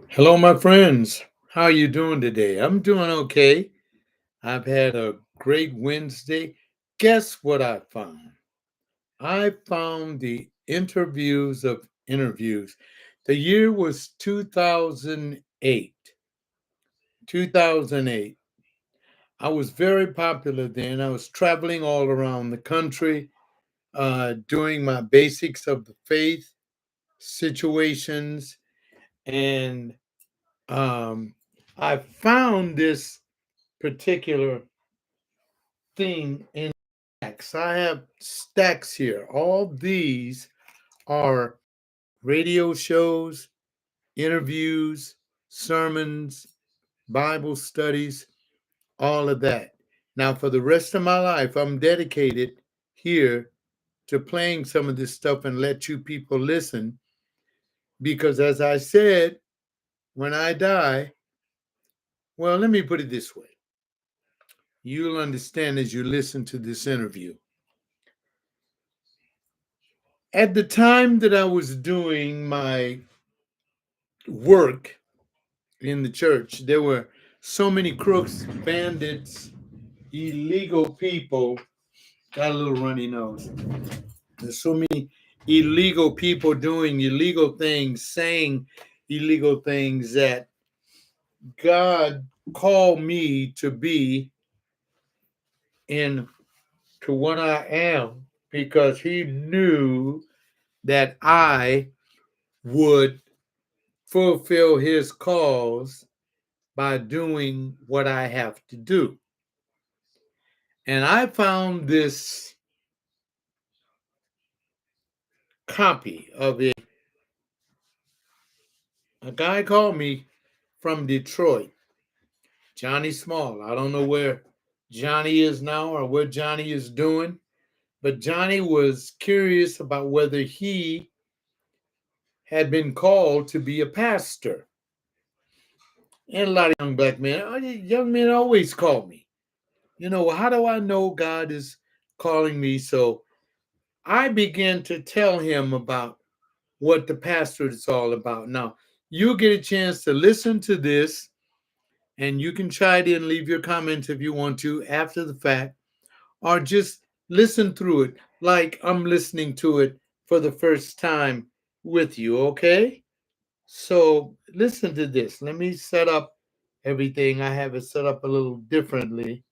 Hello, my friends. How are you doing today? I'm doing okay. I've had a great Wednesday. Guess what I found? I found the interviews of interviews. The year was 2008. 2008. I was very popular then. I was traveling all around the country, doing my basics of the faith situations, and um, I found this particular thing in stacks. I have stacks here. All these are radio shows, interviews, sermons, Bible studies, all of that. Now, for the rest of my life, I'm dedicated here to playing some of this stuff and let you people listen because, as I said, when I die, well, let me put it this way. You'll understand as you listen to this interview. At the time that I was doing my work in the church, there were so many crooks, bandits, illegal people. Got a little runny nose. There's so many illegal people doing illegal things, saying illegal things that God called me to be in to what I am because He knew that I would fulfill His cause by doing what I have to do. And I found this copy of a guy called me from Detroit, Johnnie Small. I don't know where Johnny is now or what Johnny is doing, but Johnny was curious about whether he had been called to be a pastor. And a lot of young men always call me. How do I know God is calling me? So I began to tell him about what the pastorate is all about. Now, you get a chance to listen to this, and you can chime in, leave your comments if you want to after the fact, or just listen through it like I'm listening to it for the first time with you, okay? So listen to this. Let me set up everything. I have it set up a little differently.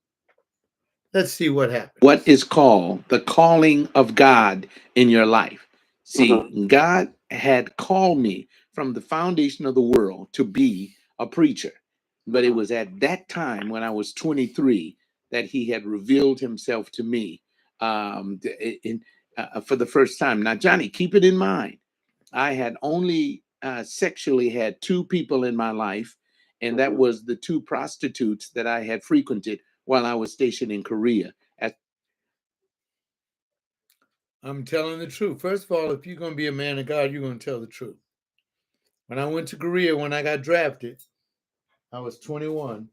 Let's see what What happens. is called the calling of God in your life. Mhm. See, God had called me from the foundation of the world to be a preacher. But it Mhm. was at that time when I was 23 that he had revealed himself to me for the first time. Now, Johnny, keep it in mind, I had only sexually had two people in my life, and that Mhm. was the two prostitutes that I had frequented while I was stationed in Korea. I'm telling the truth. First of all, if you're going to be a man of God, you're going to tell the truth. When I went to Korea, when I got drafted, I was 21.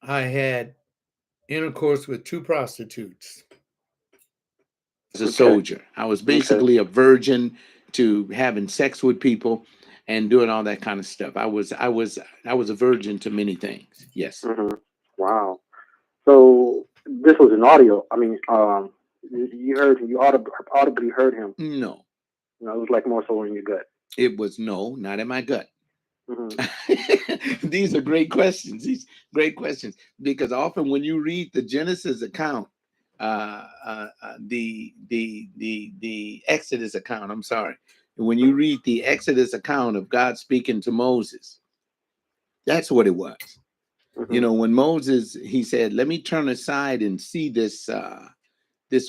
I had intercourse with two prostitutes. As a Okay. soldier, I was Okay. basically a virgin to having sex with people and doing all that kind of stuff. I was a virgin to many things. Yes. Mhm. Wow. So this was an audio. I mean, you heard you audibly heard him. No, It was like more so in your gut. it was no, not in my gut. Mhm. These are great questions. These great questions because often when you read the Genesis account, the Exodus account. I'm sorry. When you read the Exodus account of God speaking to Moses, that's what it was. Mhm. When Moses he said, "Let me turn aside and see this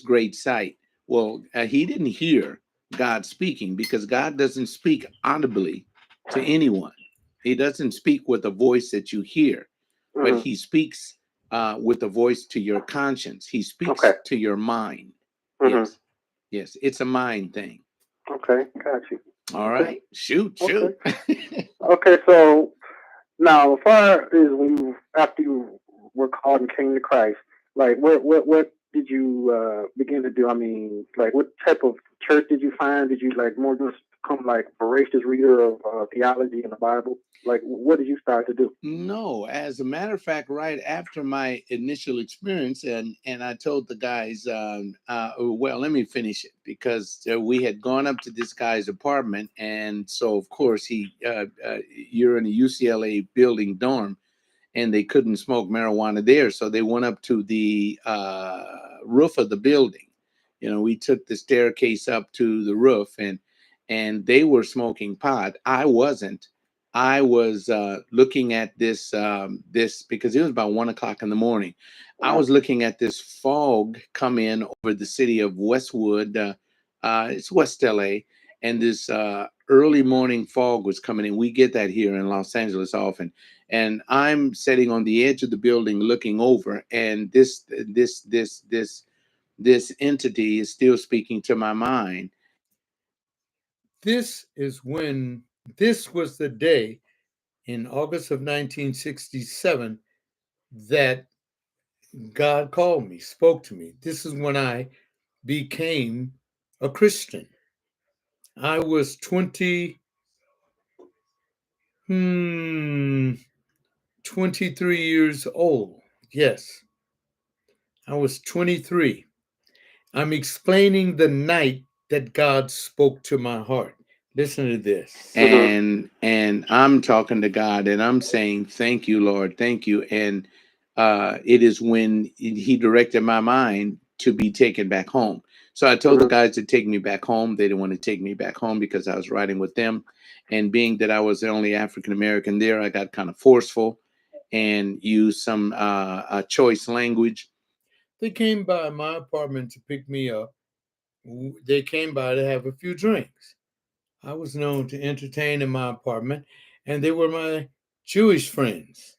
great sight." Well, he didn't hear God speaking because God doesn't speak audibly to anyone. He doesn't speak with a voice that you hear, but Mhm. he speaks with a voice to your conscience. He Okay. speaks to your mind. Mhm. Yes, yes, it's a mind thing. Okay. Got you. All Okay. right, shoot, Okay. shoot. Okay. So now, as far as when you after you were called and came to Christ, like what did you begin to do? I mean, like what type of church did you find? Did you like more just become like voracious reader of theology and the Bible? Like, what did you start to do? No, as a matter of fact, right after my initial experience, and I told the guys, well, let me finish it because we had gone up to this guy's apartment, and so of course you're in a UCLA building dorm, and they couldn't smoke marijuana there, so they went up to the roof of the building. We took the staircase up to the roof, and they were smoking pot. I wasn't. I was looking at this because it was about 1 o'clock in the morning. I Wow. was looking at this fog come in over the city of Westwood. It's West LA, and this early morning fog was coming in. We get that here in Los Angeles often, and I'm sitting on the edge of the building looking over, and this entity is still speaking to my mind. This is when, this was the day in August of 1967 that God called me, spoke to me. This is when I became a Christian. I was hmm, 23 years old. Yes, I was 23. I'm explaining the night that God spoke to my heart. Listen to this. Mm-hmm. And I'm talking to God, and I'm saying, thank you, Lord, thank you. And it is when he directed my mind to be taken back home. So I told the Mm-hmm. guys to take me back home. They didn't want to take me back home because I was riding with them, and being that I was the only African American there, I got kind of forceful and used some choice language. They came by my apartment to pick me up. They came by to have a few drinks. I was known to entertain in my apartment, and they were my Jewish friends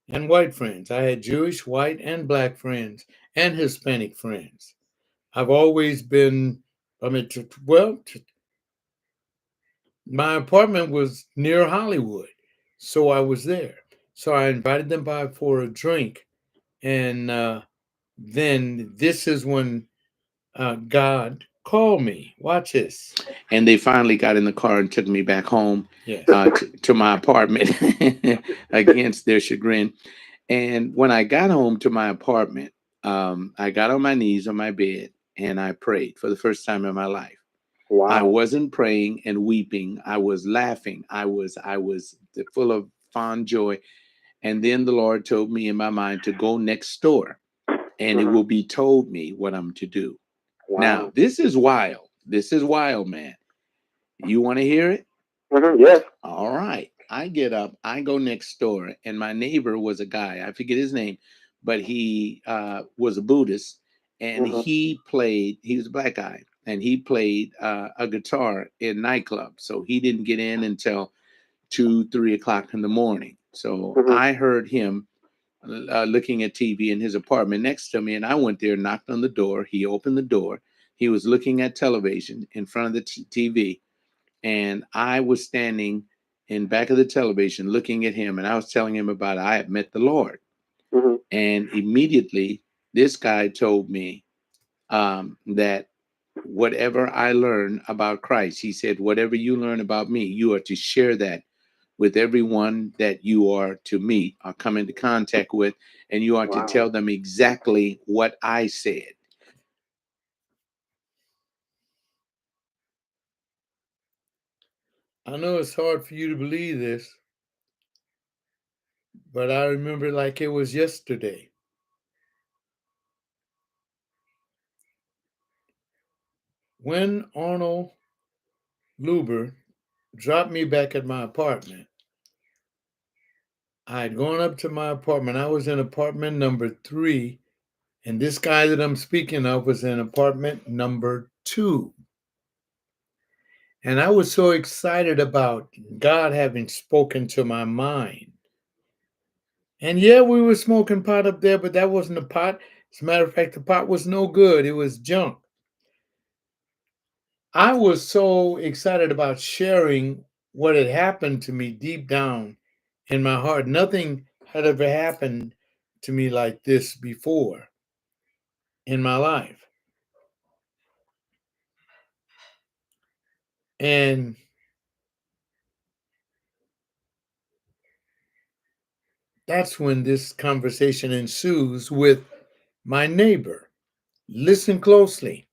and white friends. I had Jewish, white, and black friends and Hispanic friends. I've always been, I mean, my apartment was near Hollywood, so I was there. So I invited them by for a drink, and then this is when God called me. Watch this. And they finally got in the car and took me back home Yes. to my apartment against their chagrin. And when I got home to my apartment, I got on my knees on my bed and I prayed for the first time in my life. I Wow. wasn't praying and weeping. I was laughing. I was full of fond joy. And then the Lord told me in my mind to go next door, and it Mm-hmm. will be told me what I'm to do. Now, Wow. this is wild. This is wild, man. You want to hear it? Mm-hmm. Yes. All right. I get up, I go next door, and my neighbor was a guy, I forget his name, but he was a Buddhist, and Mm-hmm. he was a black guy, and he played a guitar in nightclubs. So he didn't get in until 2, 3 o'clock in the morning. So Mm-hmm. I heard him looking at TV in his apartment next to me, and I went there, knocked on the door. He opened the door. He was looking at television in front of the TV, and I was standing in back of the television looking at him, and I was telling him about I had met the Lord. Mm-hmm. And immediately this guy told me that whatever I learn about Christ, he said, whatever you learn about me, you are to share that with everyone that you are to meet or come into contact with, and you are to Wow. tell them exactly what I said. I know it's hard for you to believe this, but I remember like it was yesterday. When Arnold Luber dropped me back at my apartment, I had gone up to my apartment. I was in apartment number 3, and this guy that I'm speaking of was in apartment number 2. And I was so excited about God having spoken to my mind. And yeah, we were smoking pot up there, but that wasn't a pot. As a matter of fact, the pot was no good. It was junk. I was so excited about sharing what had happened to me deep down in my heart. Nothing had ever happened to me like this before in my life. And That's when this conversation ensues with my neighbor. Listen closely.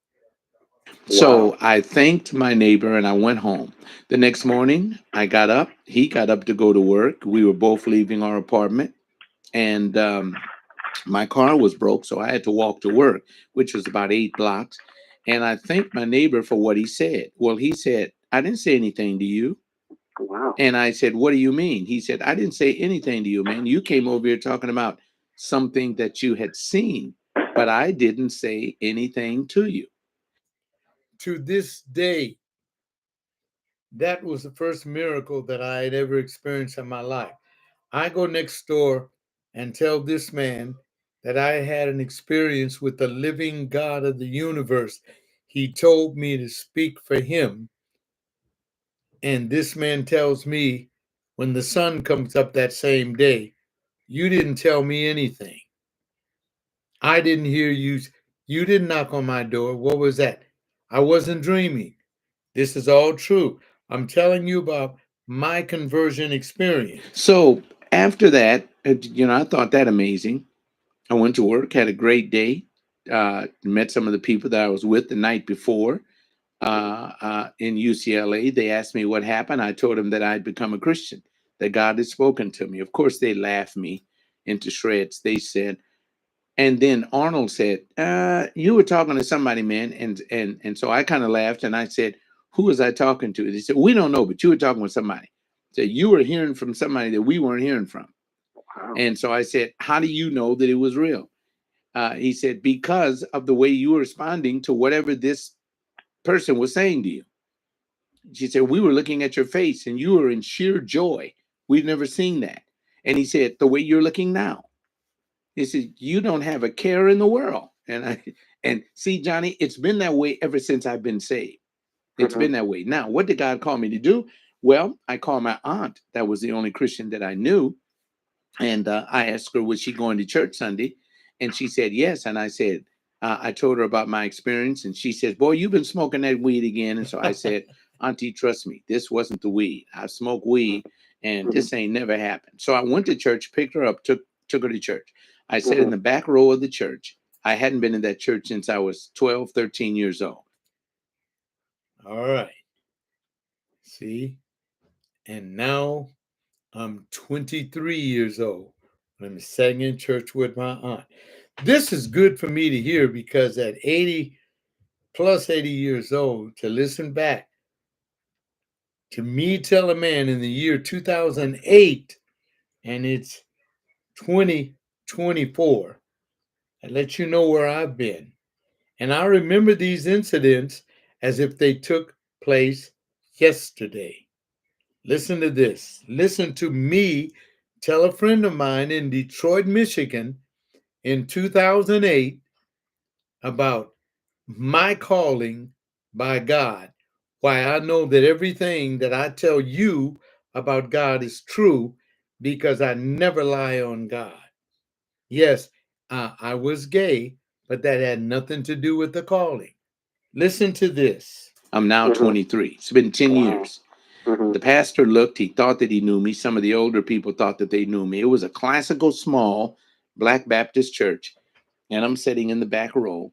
So Wow. I thanked my neighbor and I went home. The next morning, I got up. He got up to go to work. We were both leaving our apartment, and my car was broke, so I had to walk to work, which was about 8 blocks. And I thanked my neighbor for what he said. Well, he said, I didn't say anything to you. Wow. And I said, what do you mean? He said, I didn't say anything to you, man. You came over here talking about something that you had seen, but I didn't say anything to you. To this day, that was the first miracle that I had ever experienced in my life. I go next door and tell this man that I had an experience with the living God of the universe. He told me to speak for him. And this man tells me when the sun comes up that same day, you didn't tell me anything. I didn't hear you. You didn't knock on my door. What was that? I wasn't dreaming. This is all true. I'm telling you about my conversion experience. So after that, I thought that amazing. I went to work, had a great day, met some of the people that I was with the night before in UCLA. They asked me what happened. I told them that I'd become a Christian, that God had spoken to me. Of course, they laughed me into shreds. They said, and then Arnold said, "You were talking to somebody, man," and so I kind of laughed and I said, "Who was I talking to?" They said, "We don't know, but you were talking with somebody." So you were hearing from somebody that we weren't hearing from. Wow. And so I said, "How do you know that it was real?" He said, "Because of the way you were responding to whatever this person was saying to you." She said, "We were looking at your face and you were in sheer joy. We've never seen that." And he said, "The way you're looking now." He said, "You don't have a care in the world." And see, Johnny, it's been that way ever since I've been saved. It's Mm-hmm. been that way. Now, what did God call me to do? Well, I called my aunt. That was the only Christian that I knew. And I asked her, was she going to church Sunday? And she said, yes. And I said, I told her about my experience. And she says, boy, you've been smoking that weed again. And so I said, Auntie, trust me, this wasn't the weed. I smoke weed and Mm-hmm. this ain't never happened. So I went to church, picked her up, took her to church. I sat in Mm-hmm. the back row of the church. I hadn't been in that church since I was 12, 13 years old. All right. See? And now I'm 23 years old. I'm sitting in church with my aunt. This is good for me to hear because at 80 plus 80 years old, to listen back to me tell a man in the year 2008 and it's 2024, I let you know where I've been. And I remember these incidents as if they took place yesterday. Listen to this. Listen to me tell a friend of mine in Detroit, Michigan in 2008 about my calling by God. Why I know that everything that I tell you about God is true because I never lie on God. Yes, I was gay, but that had nothing to do with the calling. Listen to this. I'm now Mm-hmm. 23. It's been 10 Wow. years. Mm-hmm. The pastor looked, he thought that he knew me. Some of the older people thought that they knew me. It was a classical, small Black Baptist church, and I'm sitting in the back row,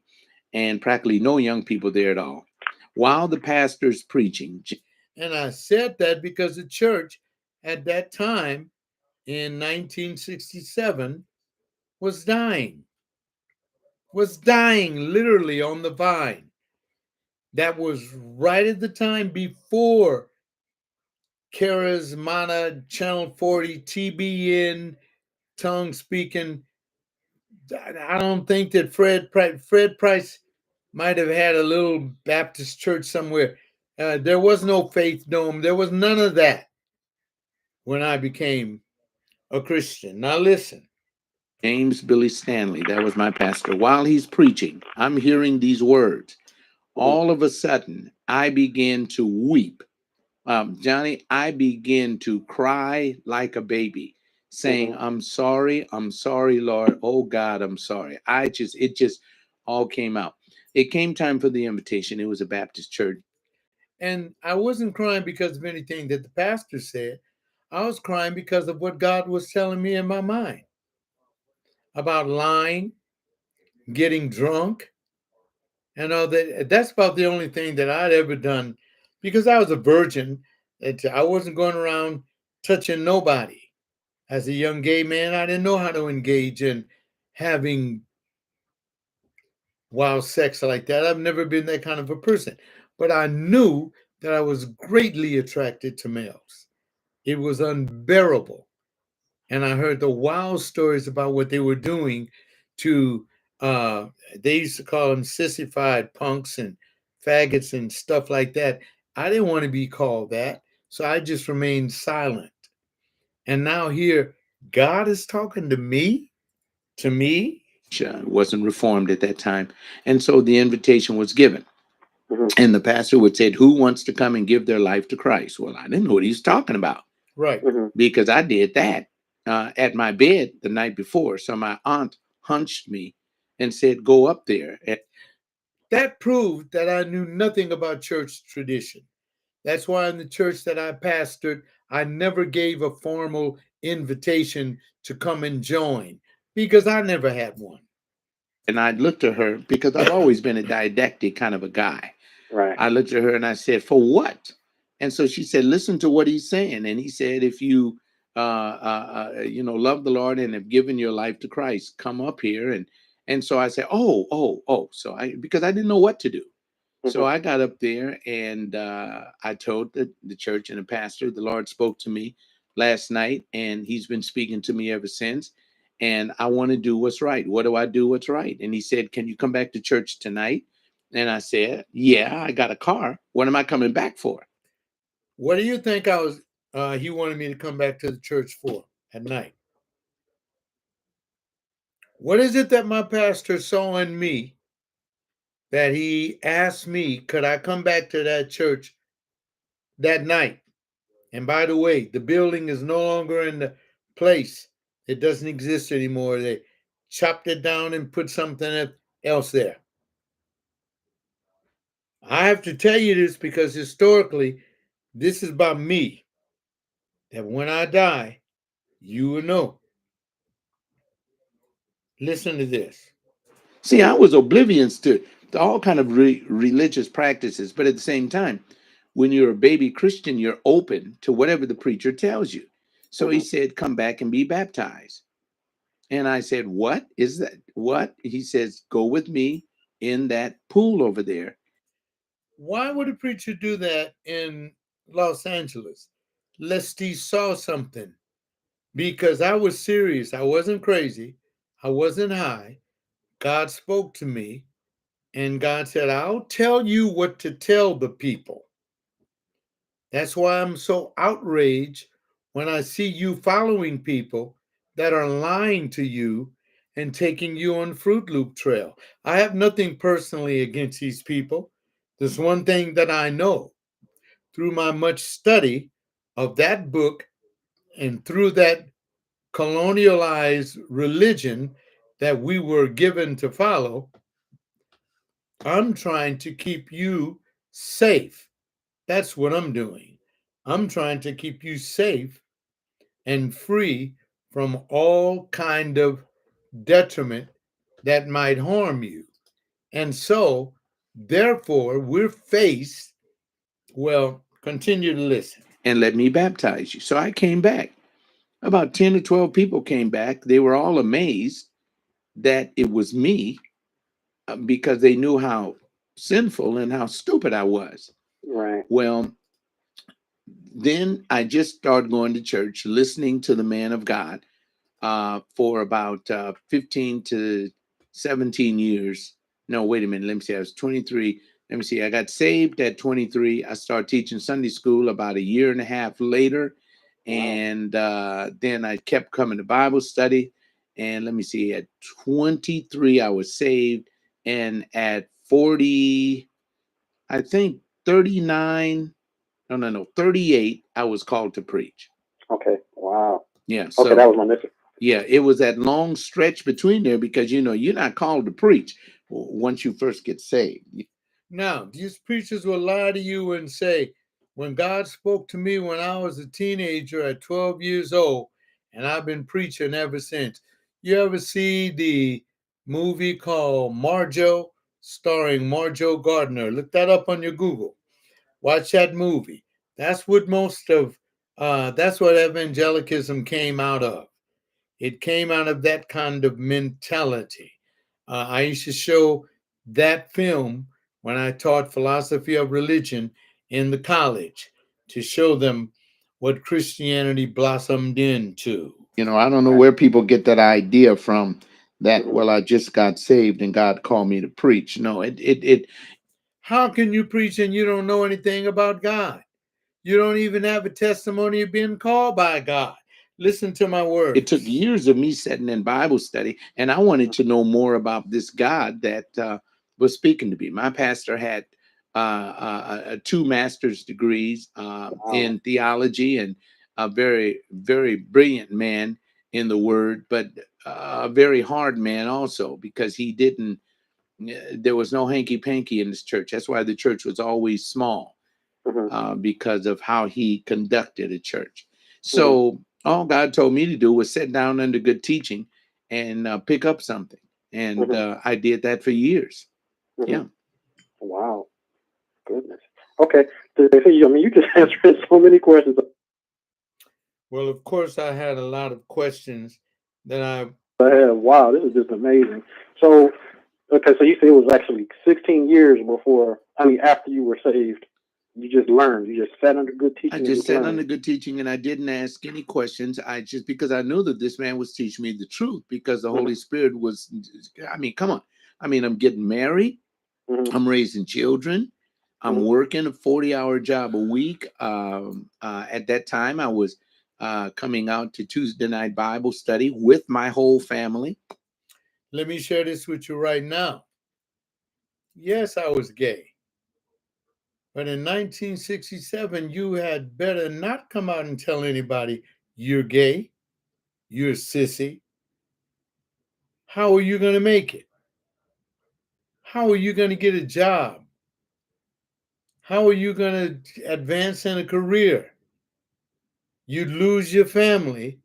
and practically no young people there at all. While the pastor's preaching, And I said that because the church at that time in 1967 was dying literally on the vine. That was right at the time before Charismata, Channel 40, TBN, tongue speaking. I don't think that Fred Price might have had a little Baptist church somewhere. There was no Faith Dome. There was none of that when I became a Christian. Now listen. James Billy Stanley, that was my pastor, while he's preaching, I'm hearing these words. All of a sudden, I began to weep. Johnny, I began to cry like a baby, saying, Mm-hmm. I'm sorry, Lord. Oh God, I'm sorry. It just all came out. It came time for the invitation. It was a Baptist church. And I wasn't crying because of anything that the pastor said. I was crying because of what God was telling me in my mind about lying, getting drunk, and all that. That's about the only thing that I'd ever done because I was a virgin. I wasn't going around touching nobody. As a young gay man, I didn't know how to engage in having wild sex like that. I've never been that kind of a person. But I knew that I was greatly attracted to males. It was unbearable. And I heard the wild stories about what they were doing to, uh, they used to call them sissified punks and faggots and stuff like that. I didn't want to be called that. So I just remained silent. And now here, God is talking to me. Wasn't reformed at that time. And so the invitation was given. Hmm. And the pastor would say, who wants to come and give their life to Christ? Well, I didn't know what he was talking about Right. Hmm. because I did that at my bed the night before. So my aunt hunched me and said, go up there. That proved that I knew nothing about church tradition. That's why in the church that I pastored, I never gave a formal invitation to come and join because I never had one. And I looked at her because I've always been a didactic kind of a guy. Right. I looked at her and I said, for what? And so she said, listen to what he's saying. And he said, if you, love the Lord and have given your life to Christ, come up here. And so I said, oh. So because I didn't know what to do. So Hmm. I got up there and I told the church and the pastor, the Lord spoke to me last night and he's been speaking to me ever since. And I want to do what's right. What do I do? What's right? And he said, can you come back to church tonight? And I said, yeah, I got a car. What am I coming back for? What do you think I was? He wanted me to come back to the church for at night. What is it that my pastor saw in me that he asked me, could I come back to that church that night? And by the way, the building is no longer in the place. It doesn't exist anymore. They chopped it down and put something else there. I have to tell you this because historically, this is about me. That when I die, you will know. Listen to this. See, I was oblivious to all kind of religious practices, but at the same time, when you're a baby Christian, you're open to whatever the preacher tells you. So he Hmm. said, come back and be baptized. And I said, what is that? What? He says, go with me in that pool over there. Why would a preacher do that in Los Angeles? Lest he saw something. Because I was serious. I wasn't crazy. I wasn't high. God spoke to me, and God said, I'll tell you what to tell the people. That's why I'm so outraged when I see you following people that are lying to you and taking you on Fruit Loop Trail. I have nothing personally against these people. There's one thing that I know through my much study of that book and through that colonialized religion that we were given to follow, I'm trying to keep you safe. That's what I'm doing. I'm trying to keep you safe and free from all kind of detriment that might harm you. And so, therefore, we're faced, well, continue to listen. And let me baptize you. So I came back. About 10 or 12 people came back. They were all amazed that it was me because they knew how sinful and how stupid I was. Right. Well, then I just started going to church, listening to the man of God for about 15 to 17 years. No, wait a minute. Let me see. I was 23. Let me see. I got saved at 23. I started teaching Sunday school about a year and a half later. Wow. And then I kept coming to Bible study. And let me see. At 23, I was saved. And at 40, I think 39, no, 38, I was called to preach. Okay. Wow. Yeah. Okay, that So was my mission. yeah, it was that long stretch between there because you're not called to preach once you first get saved. Now, these preachers will lie to you and say, When God spoke to me when I was a teenager at 12 years old, and I've been preaching ever since. You ever see the movie called Marjo, starring Marjo Gardner? Look that up on your Google. Watch that movie. That's what that's what evangelicism came out of. It came out of that kind of mentality. I used to show that film when I taught philosophy of religion in the college to show them what Christianity blossomed into. I don't know where people get that idea from that, Mhm. well, I just got saved and God called me to preach. No, it How can you preach and you don't know anything about God? You don't even have a testimony of being called by God. Listen to my it took words. years of me sitting in Bible study, and I wanted to know more about this God that was speaking to me. My pastor had two master's degrees Wow. in theology, and a very, very brilliant man in the Word, but a very hard man also, because he didn't. There was no hanky panky in this church. That's why the church was always small, Mhm. because of how he conducted a church. Mhm. So all God told me to do was sit down under good teaching and pick up something. And Mhm. I did that for years. Mhm. Yeah. Wow. Goodness. Okay. So, I mean, you just answered so many questions. Well, of course, I had a lot of questions that I. I have. Wow, this is just amazing. So, okay, so you say it was actually 16 years before, I mean, after you were saved, you just learned. You just sat under good I teaching and just just sat learned. under good teaching and I didn't ask any questions. I just, because I knew that this man was teaching me the truth, because the Mhm. Holy Spirit was, I mean, come on. I mean, I'm getting married, Mhm. I'm raising children, I'm Mhm. working a 40-hour job a week. At that time, I was coming out to Tuesday night Bible study with my whole family. Let me share this with you right now. Yes, I was gay. But in 1967, you had better not come out and tell anybody you're gay, you're a sissy. How are you going to make it? How are you going to get a job? How are you going to advance in a career? You'd lose your family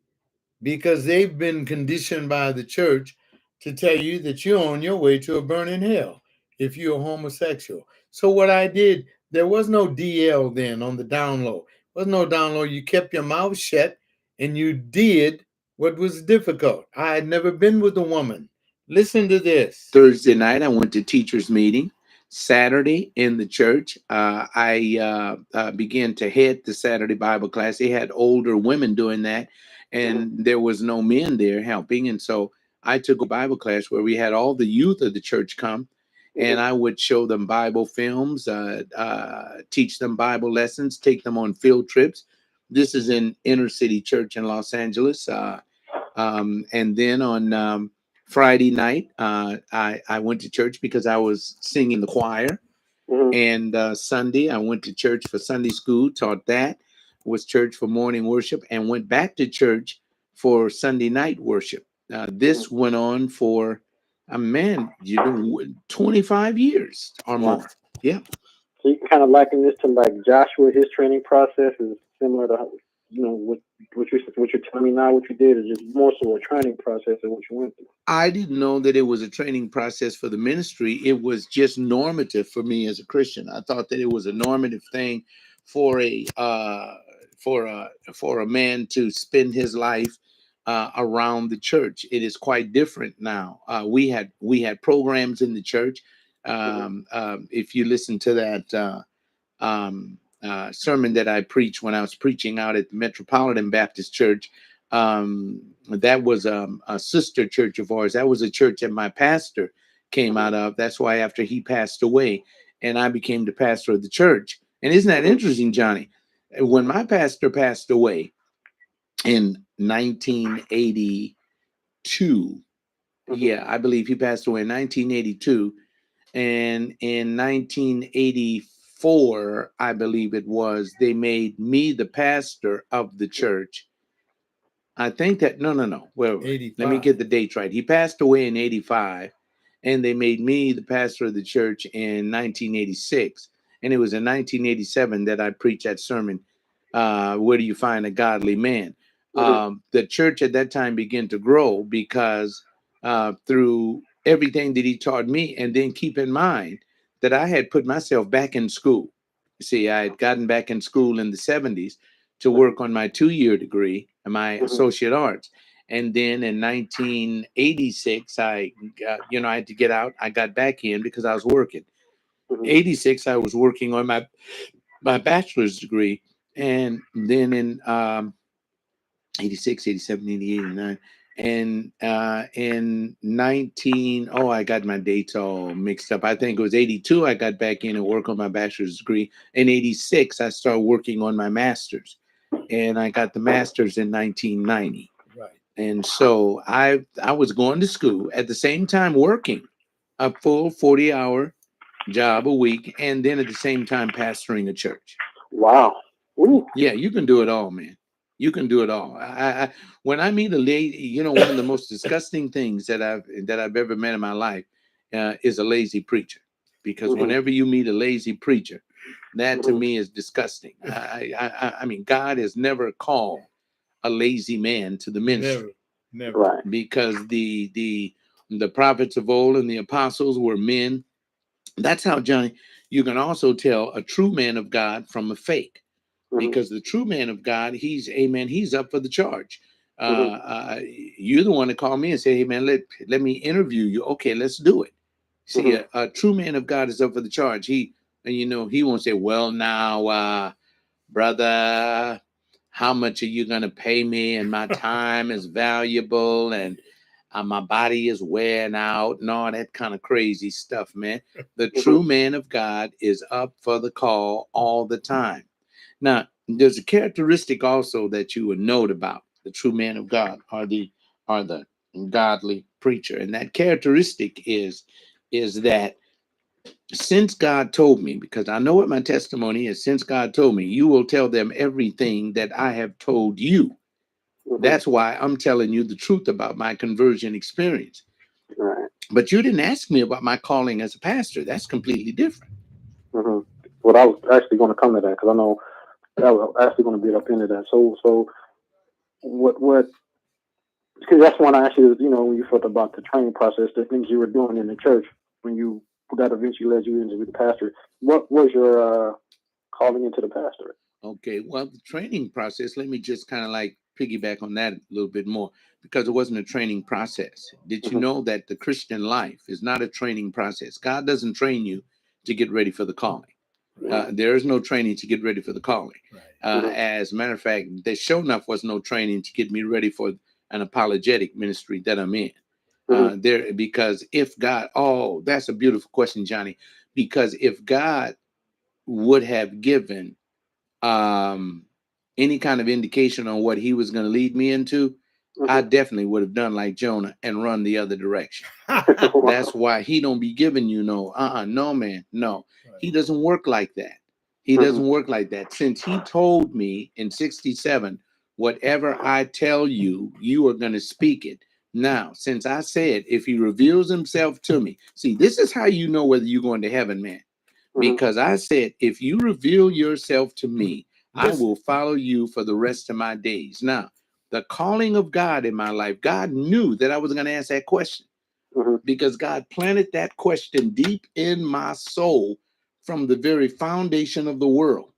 because they've been conditioned by the church to tell you that you're on your way to a burning hell if you're homosexual. So what I did, there was no DL then on the down low. There was no down low. You kept your mouth shut and you did what was difficult. I had never been with a woman. Listen to this. Thursday night, I went to teachers' meeting. Saturday in the church, I began to head the Saturday Bible class. They had older women doing that, Mhm. and there was no men there helping. And so I took a Bible class where we had all the youth of the church come, and Mhm. I would show them Bible films, teach them Bible lessons, take them on field trips. This is in inner city church in Los Angeles. And then on Friday night, I went to church because I was singing the choir. Mhm. And Sunday, I went to church for Sunday school, taught that, was church for morning worship, and went back to church for Sunday night worship. Mhm. This went on for, man, 25 years or Wow. more. Yeah. So you can kind of liken this to like Joshua. His training process is similar to what you're telling me now. What you did is just more so a training process than what you went through. I didn't know that it was a training process for the ministry. It was just normative for me as a Christian. I thought that it was a normative thing for a man to spend his life around the church. It is quite different now. We had programs in the church. Mhm. If you listen to that sermon that I preached when I was preaching out at the Metropolitan Baptist Church. That was a sister church of ours. That was a church that my pastor came Mhm. out of. That's why after he passed away, and I became the pastor of the church. And isn't that Mhm. interesting, Johnny? When my pastor passed away in 1982, Mhm. yeah, I believe he passed away in 1982. And in 1984, I believe it was, they made me the pastor of the church. I think that, no. Wait. Let me 85. get the dates right. He passed away in 85, and they made me the pastor of the church in 1986. And it was in 1987 that I preached that sermon, Where Do You Find a Godly Man? The church at that time began to grow because through everything that he taught me. And then keep in mind that I had put myself back in school. You see, I had gotten back in school in the 70s to work on my 2-year degree and my associate arts. And then in 1986, I had to get out. I got back in because I was working. 86, I was working on my bachelor's degree. And then in 86, 87, 88, 89. And in 19, I got my dates all mixed up. I think it was 82, I got back in and work on my bachelor's degree. In 86, I started working on my master's. And I got the master's in 1990. Right. And so I was going to school at the same time working a full 40-hour job a week, and then at the same time pastoring a church. Wow. Ooh. Yeah, you can do it all, man. You can do it all. When I meet a lady, one of the most disgusting things that I've ever met in my life is a lazy preacher. Because whenever you meet a lazy preacher, that to me is disgusting. I mean, God has never called a lazy man to the ministry. Never. Right. Because the prophets of old and the apostles were men. That's how, Johnny, you can also tell a true man of God from a fake. Because the true man of God, he's up for the charge. You're the one that called me and said, hey, man, let me interview you. Okay, let's do it. See, a true man of God is up for the charge. He won't say, well, now, brother, how much are you going to pay me? And my time is valuable, and my body is wearing out, and all that kind of crazy stuff, man. The true man of God is up for the call all the time. Now, there's a characteristic also that you would note about the true man of God or the godly preacher. And that characteristic is that since God told me, because I know what my testimony is, since God told me, you will tell them everything that I have told you. That's why I'm telling you the truth about my conversion experience. Right. But you didn't ask me about my calling as a pastor. That's completely different. Well, I was actually going to come to that because I know I was actually going to get up into that. So what? Because that's when I actually, when you thought about the training process, the things you were doing in the church when you that eventually led you into the pastor. What was your calling into the pastorate? Okay, well, the training process, let me just kind of like piggyback on that a little bit more, because it wasn't a training process. Did you know that the Christian life is not a training process? God doesn't train you to get ready for the calling. There is no training to get ready for the calling. As a matter of fact, there sure enough was no training to get me ready for an apologetic ministry that I'm in. Because if God, that's a beautiful question, Johnny, because if God would have given any kind of indication on what he was going to lead me into, I definitely would have done like Jonah and run the other direction. That's why he don't be giving you no, man, no. He doesn't work like that. He doesn't work like that. Since he told me in 67, whatever I tell you, you are going to speak it. Now, since I said, if he reveals himself to me, see, this is how you know whether you're going to heaven, man. Because I said, if you reveal yourself to me, I will follow you for the rest of my days. Now, the calling of God in my life, God knew that I was going to ask that question because God planted that question deep in my soul from the very foundation of the world.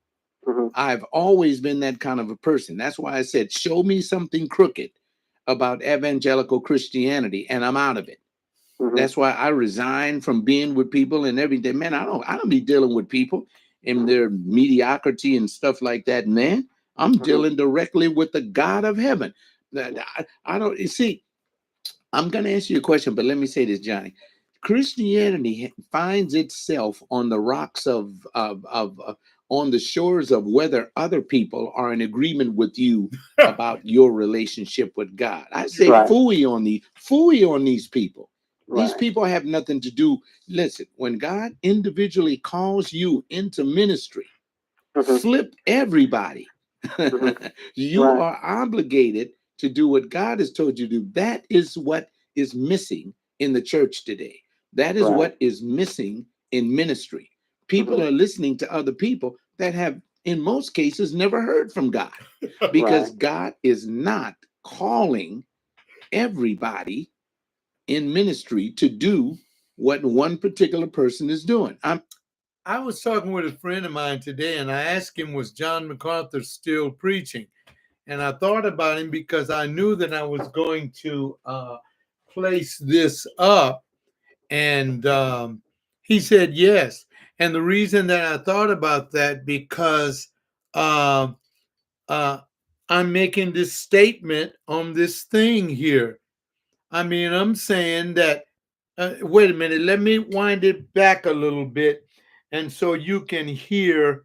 I've always been that kind of a person. That's why I said, show me something crooked about evangelical Christianity, and I'm out of it. That's why I resigned from being with people and everything. Man, I don't be dealing with people and their mediocrity and stuff like that, man. I'm dealing directly with the God of heaven. I don't, you see, I'm going to answer your question, but let me say this, Johnny. Christianity finds itself on the rocks on the shores of whether other people are in agreement with you about your relationship with God. I say phooey on these people. These people have nothing to do. Listen, when God individually calls you into ministry, flip everybody. You are obligated to do what God has told you to do. That is what is missing in the church today. That is what is missing in ministry. People are listening to other people that have, in most cases, never heard from God, because Right. God is not calling everybody in ministry to do what one particular person is doing. I was talking with a friend of mine today, and I asked him, was John MacArthur still preaching? And I thought about him because I knew that I was going to place this up. And he said yes. And the reason that I thought about that, because uh, uh, I'm making this statement on this thing here. I mean, I'm saying that, wait a minute, let me wind it back a little bit. And so you can hear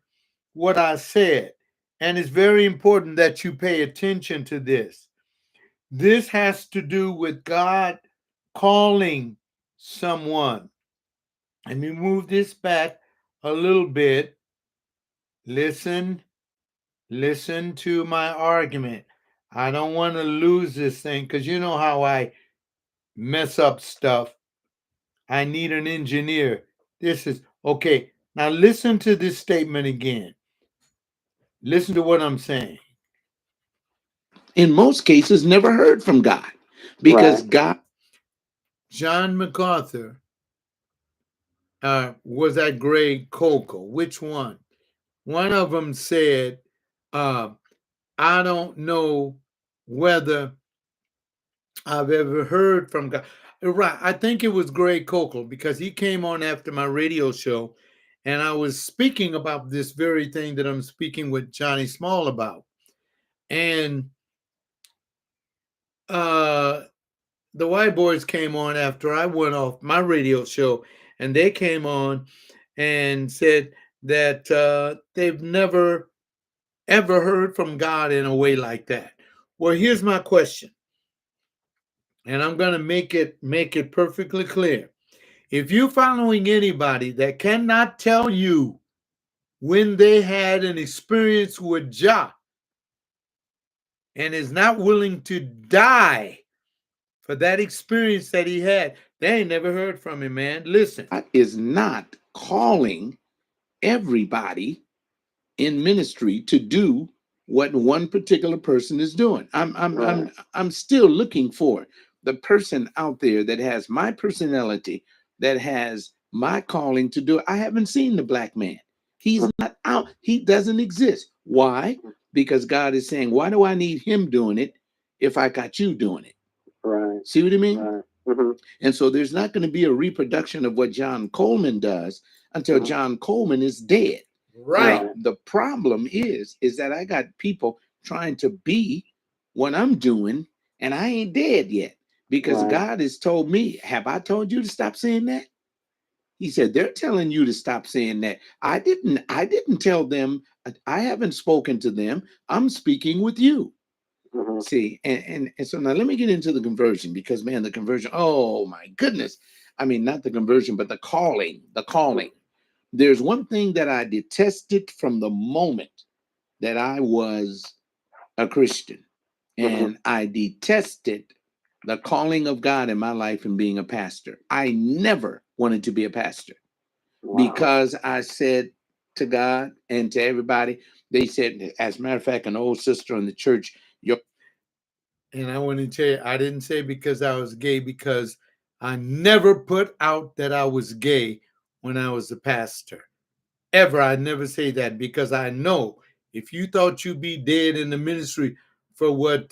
what I said. And it's very important that you pay attention to this. This has to do with God calling someone. Let me move this back a little bit. Listen, listen to my argument. I don't want to lose this thing because you know how I mess up stuff. I need an engineer. This is okay. Now listen to this statement again. Listen to what I'm saying. In most cases, never heard from God, because Right. God. John MacArthur was at grade Cocoa. Which one? One of them said, uh, I don't know whether I've ever heard from God. Right. I think it was Greg Kokel because he came on after my radio show and I was speaking about this very thing that I'm speaking with Johnnie Small about. And uh, the White Boys came on after I went off my radio show and they came on and said that they've never ever heard from God in a way like that. Well, here's my question, and I'm going to make it perfectly clear. If you're following anybody that cannot tell you when they had an experience with Jah and is not willing to die for that experience that he had, they ain't never heard from him, man. Listen. God is not calling everybody in ministry to do what one particular person is doing. Right. I'm still looking for the person out there that has my personality, that has my calling to do it. I haven't seen the black man. He's not out. He doesn't exist. Why? Because God is saying, why do I need him doing it if I got you doing it? Right. See what I mean? Right. Mm-hmm. And so there's not going to be a reproduction of what John Coleman does until Mhm. John Coleman is dead. Right. Now, the problem is that I got people trying to be what I'm doing, and I ain't dead yet, because Right. God has told me, have I told you to stop saying that? He said, they're telling you to stop saying that. I didn't tell them. I haven't spoken to them. I'm speaking with you. Mm-hmm. See, and so now let me get into the conversion, because man, the conversion, oh my goodness. I mean, not the conversion, but the calling, the calling. There's one thing that I detested from the moment that I was a Christian, Mm-hmm. and I detested the calling of God in my life and being a pastor. I never wanted to be a pastor, Wow. because I said to God and to everybody, they said, as a matter of fact, an old sister in the church, your. And I want to tell you, I didn't say because I was gay, because I never put out that I was gay when I was a pastor. Ever. I never say that because I know if you thought you'd be dead in the ministry for what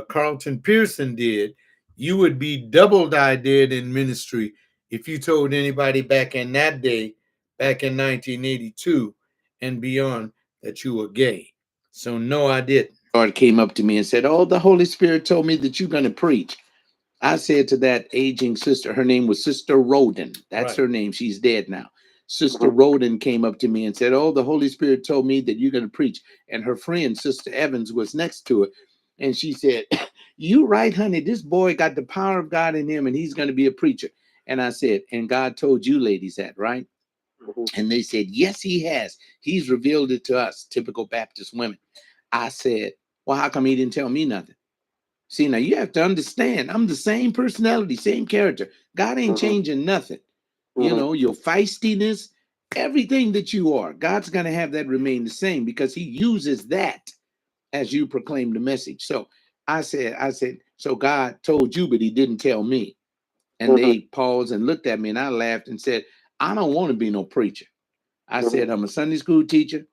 Carlton Pearson did, you would be double die dead in ministry if you told anybody back in that day, back in 1982 and beyond, that you were gay. So no, I didn't. Lord came up to me and said, oh, the Holy Spirit told me that you're going to preach. I said to that aging sister, her name was Sister Roden. That's Right. her name. She's dead now. Sister Mm-hmm. Roden came up to me and said, oh, the Holy Spirit told me that you're going to preach. And her friend, Sister Evans, was next to her. And she said, you right, honey, this boy got the power of God in him and he's going to be a preacher. And I said, and God told you ladies that, right? Mm-hmm. And they said, yes, he has. He's revealed it to us, typical Baptist women. I said, well, how come he didn't tell me nothing? See, now you have to understand, I'm the same personality, same character. God ain't Mm-hmm. changing nothing. you know, your feistiness, everything that you are. God's going to have that remain the same because he uses that as you proclaim the message. So I said, so God told you, but he didn't tell me. And they paused and looked at me, and I laughed and said, I don't want to be no preacher. I said, I'm a Sunday school teacher.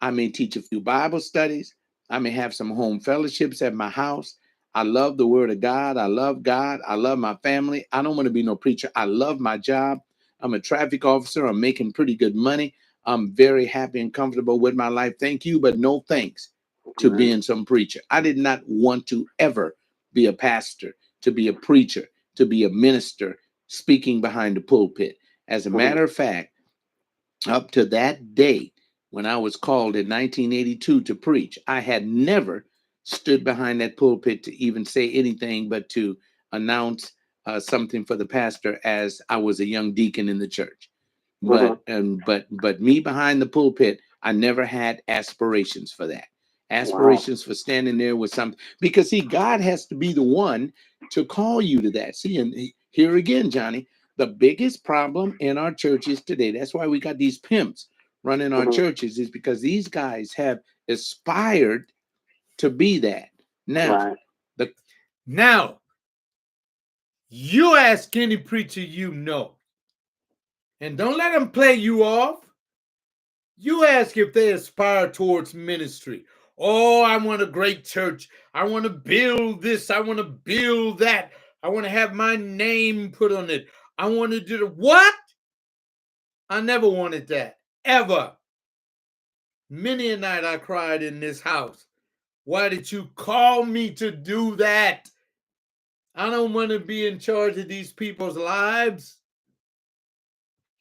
I may teach a few Bible studies. I may have some home fellowships at my house. I love the word of God. I love God. I love my family. I don't want to be no preacher. I love my job. I'm a traffic officer. I'm making pretty good money. I'm very happy and comfortable with my life. Thank you, but no thanks to being some preacher. I did not want to ever be a pastor, to be a preacher, to be a minister speaking behind the pulpit. As a matter of fact, up to that day, when I was called in 1982 to preach, I had never stood behind that pulpit to even say anything but to announce something for the pastor as I was a young deacon in the church. But me behind the pulpit, I never had aspirations for that. Aspirations for standing there with something, because see, God has to be the one to call you to that. See, and here again, Johnny, the biggest problem in our churches today, that's why we got these pimps running our churches, is because these guys have aspired to be that. Now, now you ask any preacher you know, and don't let them play you off. You ask if they aspire towards ministry. Oh, I want a great church. I want to build this. I want to build that. I want to have my name put on it. I want to do the what? I never wanted that, ever. Many a night I cried in this house. Why did you call me to do that? I don't want to be in charge of these people's lives.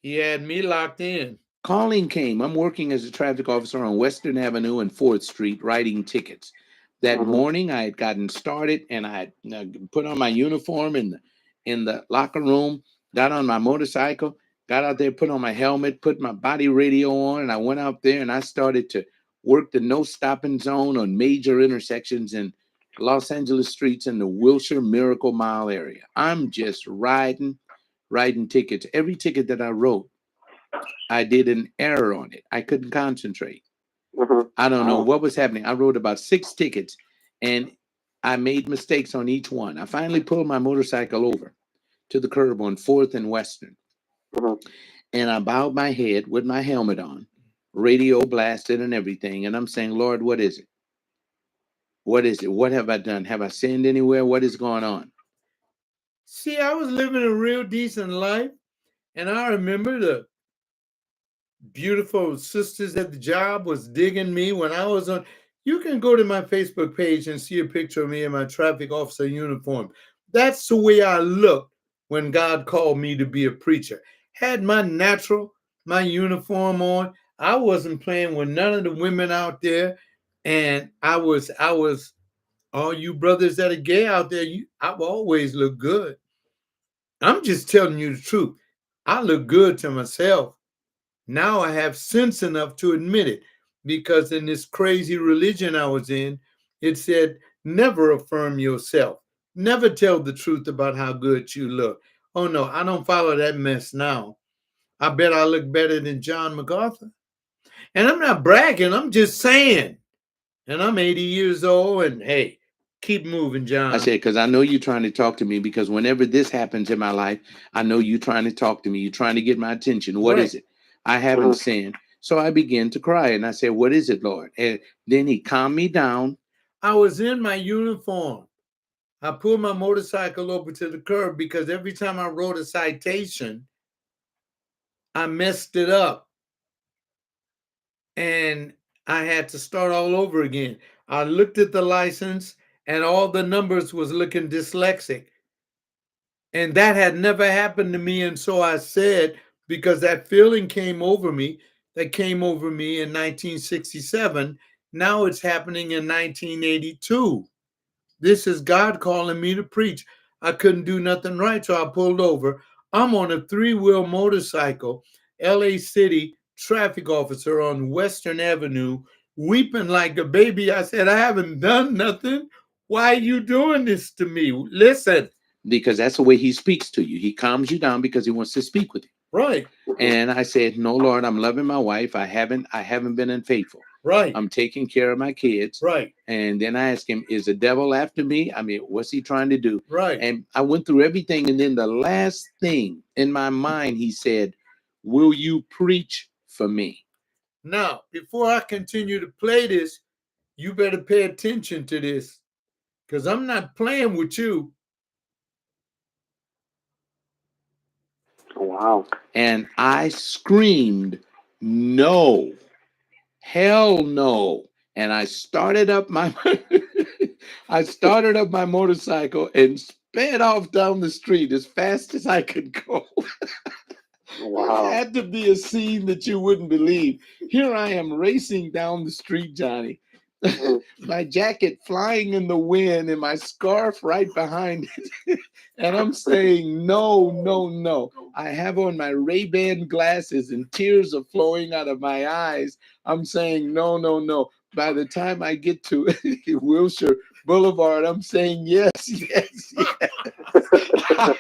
He had me locked in. Calling came. I'm working as a traffic officer on Western Avenue and 4th Street writing tickets. That morning, I had gotten started and I had put on my uniform in the locker room, got on my motorcycle, got out there, put on my helmet, put my body radio on, and I went out there and I started to work the no stopping zone on major intersections in Los Angeles streets in the Wilshire Miracle Mile area. I'm just writing tickets. Every ticket that I wrote, I did an error on it. I couldn't concentrate. I don't know what was happening. I wrote about 6 tickets and I made mistakes on each one. I finally pulled my motorcycle over to the curb on 4th and Western. And I bowed my head with my helmet on, radio blasted and everything. And I'm saying, Lord, what is it? What is it? What have I done? Have I sinned anywhere? What is going on? See, I was living a real decent life. And I remember the beautiful sisters at the job was digging me when I was on. You can go to my Facebook page and see a picture of me in my traffic officer uniform. That's the way I looked when God called me to be a preacher. Had my my uniform on. I wasn't playing with none of the women out there. And I was, all you brothers that are gay out there, I've always looked good. I'm just telling you the truth. I look good to myself. Now I have sense enough to admit it, because in this crazy religion I was in, it said, never affirm yourself. Never tell the truth about how good you look. Oh no, I don't follow that mess now. I bet I look better than John MacArthur. And I'm not bragging, I'm just saying. And I'm 80 years old, and hey, keep moving, John. I said, because I know you're trying to talk to me, because whenever this happens in my life, I know you're trying to talk to me. You're trying to get my attention. What is it? I haven't sinned. So I began to cry and I said, what is it, Lord? And then he calmed me down. I was in my uniform. I pulled my motorcycle over to the curb because every time I wrote a citation, I messed it up. And I had to start all over again. I looked at the license and all the numbers was looking dyslexic. And that had never happened to me. And so I said, because that feeling came over me, that came over me in 1967, now it's happening in 1982. This is God calling me to preach. I couldn't do nothing right, so I pulled over. I'm on a 3-wheel motorcycle, LA City traffic officer on Western Avenue, weeping like a baby. I said, I haven't done nothing. Why are you doing this to me? Listen. Because that's the way he speaks to you. He calms you down because he wants to speak with you. Right. And I said, no, Lord, I'm loving my wife. I haven't been unfaithful. Right. I'm taking care of my kids. Right. And then I asked him, is the devil after me? I mean, what's he trying to do? Right. And I went through everything. And then the last thing in my mind, he said, will you preach for me? Now, before I continue to play this, you better pay attention to this, because I'm not playing with you. Wow. And I screamed, no, hell no. And I started up my I started up my motorcycle and sped off down the street as fast as I could go. Wow. It had to be a scene that you wouldn't believe. Here I am racing down the street, Johnny. My jacket flying in the wind and my scarf right behind it. And I'm saying, no, no, no. I have on my Ray-Ban glasses and tears are flowing out of my eyes. I'm saying, no, no, no. By the time I get to Wilshire Boulevard, I'm saying, yes, yes, yes.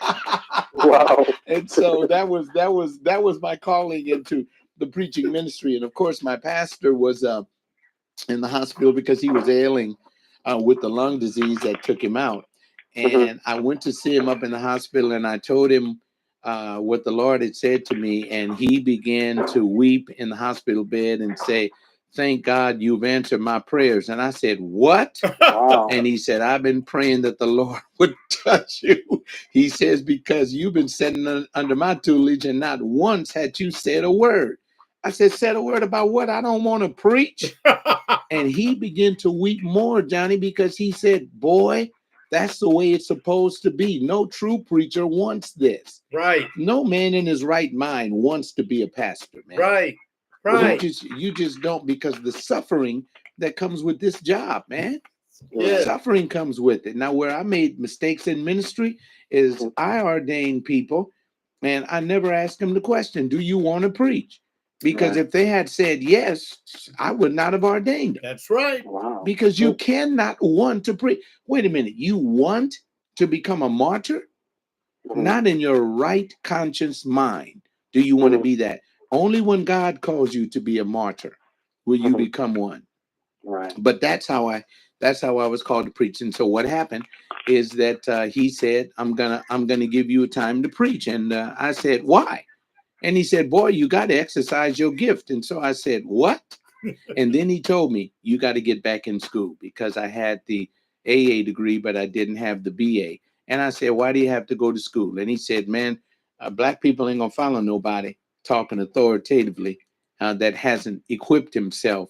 Wow. And so that was my calling into the preaching ministry. And of course, my pastor was in the hospital because he was ailing with the lung disease that took him out. And I went to see him up in the hospital, and I told him what the Lord had said to me, and he began to weep in the hospital bed and say, thank God you've answered my prayers. And I said, what? Wow. And he said, I've been praying that the Lord would touch you. He says, because you've been sitting under my tutelage and not once had you said a word. I said, said a word about what? I don't want to preach. And he began to weep more, Johnny, because he said, boy, that's the way it's supposed to be. No true preacher wants this. Right. No man in his right mind wants to be a pastor, man. Right. Right. You just don't, because the suffering that comes with this job, man. Yeah. Suffering comes with it. Now, where I made mistakes in ministry is I ordained people and I never asked them the question, do you want to preach? Because if they had said yes, I would not have ordained them. That's right. Wow. Because you cannot want to preach. Wait a minute. You want to become a martyr? Not in your right conscious mind do you want to be that. Only when God calls you to be a martyr will you become one. Right. But that's how I was called to preach. And so what happened is that he said, I'm gonna give you a time to preach. And I said, why? And he said, boy, you got to exercise your gift. And so I said, what? And then he told me, you got to get back in school, because I had the AA degree, but I didn't have the BA. And I said, why do you have to go to school? And he said, man, black people ain't gonna follow nobody talking authoritatively that hasn't equipped himself.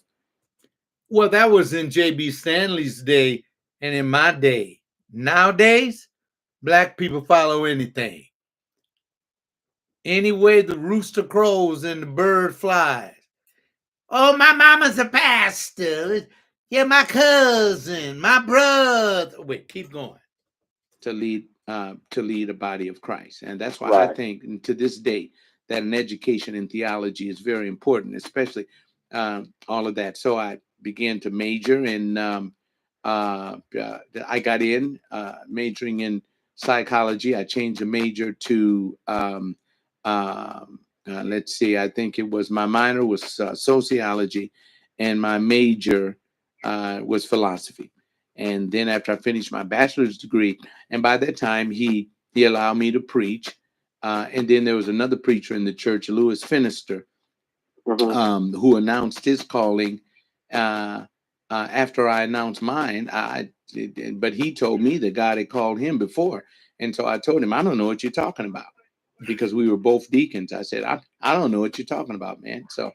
Well, that was in J.B. Stanley's day and in my day. Nowadays, black people follow anything. Any way the rooster crows and the bird flies. Oh, my mama's a pastor. Yeah, my cousin, my brother. Wait, keep going. To lead a body of Christ. And that's why I Right. think to this day that an education in theology is very important, especially all of that. So I began to major in I got in majoring in psychology. I changed the major to let's see, I think it was, my minor was sociology and my major was philosophy. And then after I finished my bachelor's degree, and by that time he allowed me to preach. And then there was another preacher in the church, Lewis Finister, who announced his calling after I announced mine. But he told me that God had called him before. And so I told him, I don't know what you're talking about, because we were both deacons. I said, I don't know what you're talking about, man. So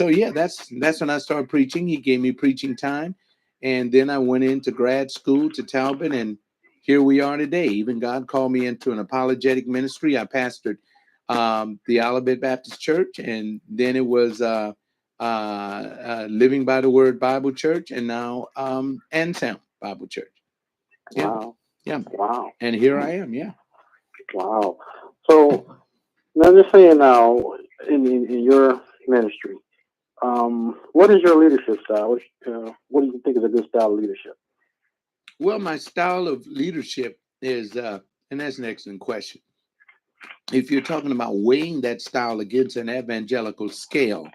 yeah, that's when I started preaching. He gave me preaching time. And then I went into grad school to Talbot, and here we are today. Even God called me into an apologetic ministry. I pastored the Olivet Baptist Church, and then it was Living by the Word Bible Church, and now Anselm Bible Church. Yeah, Wow. yeah. Wow. And here I am. Yeah. Wow. So now, just saying now, in your ministry, what is your leadership style? What do you think is a good style of leadership? Well, my style of leadership is, and that's an excellent question. if you're talking about weighing that style against an evangelical scale,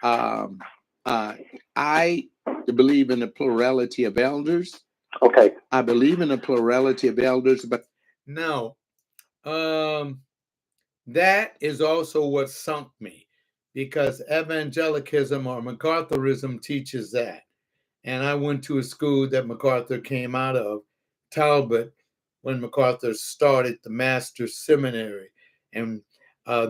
um, uh, I believe in the plurality of elders. Okay. I believe in a plurality of elders, but Now, that is also what sunk me, because evangelicism or MacArthurism teaches that. And I went to a school that MacArthur came out of, Talbot, when MacArthur started the Master's Seminary. And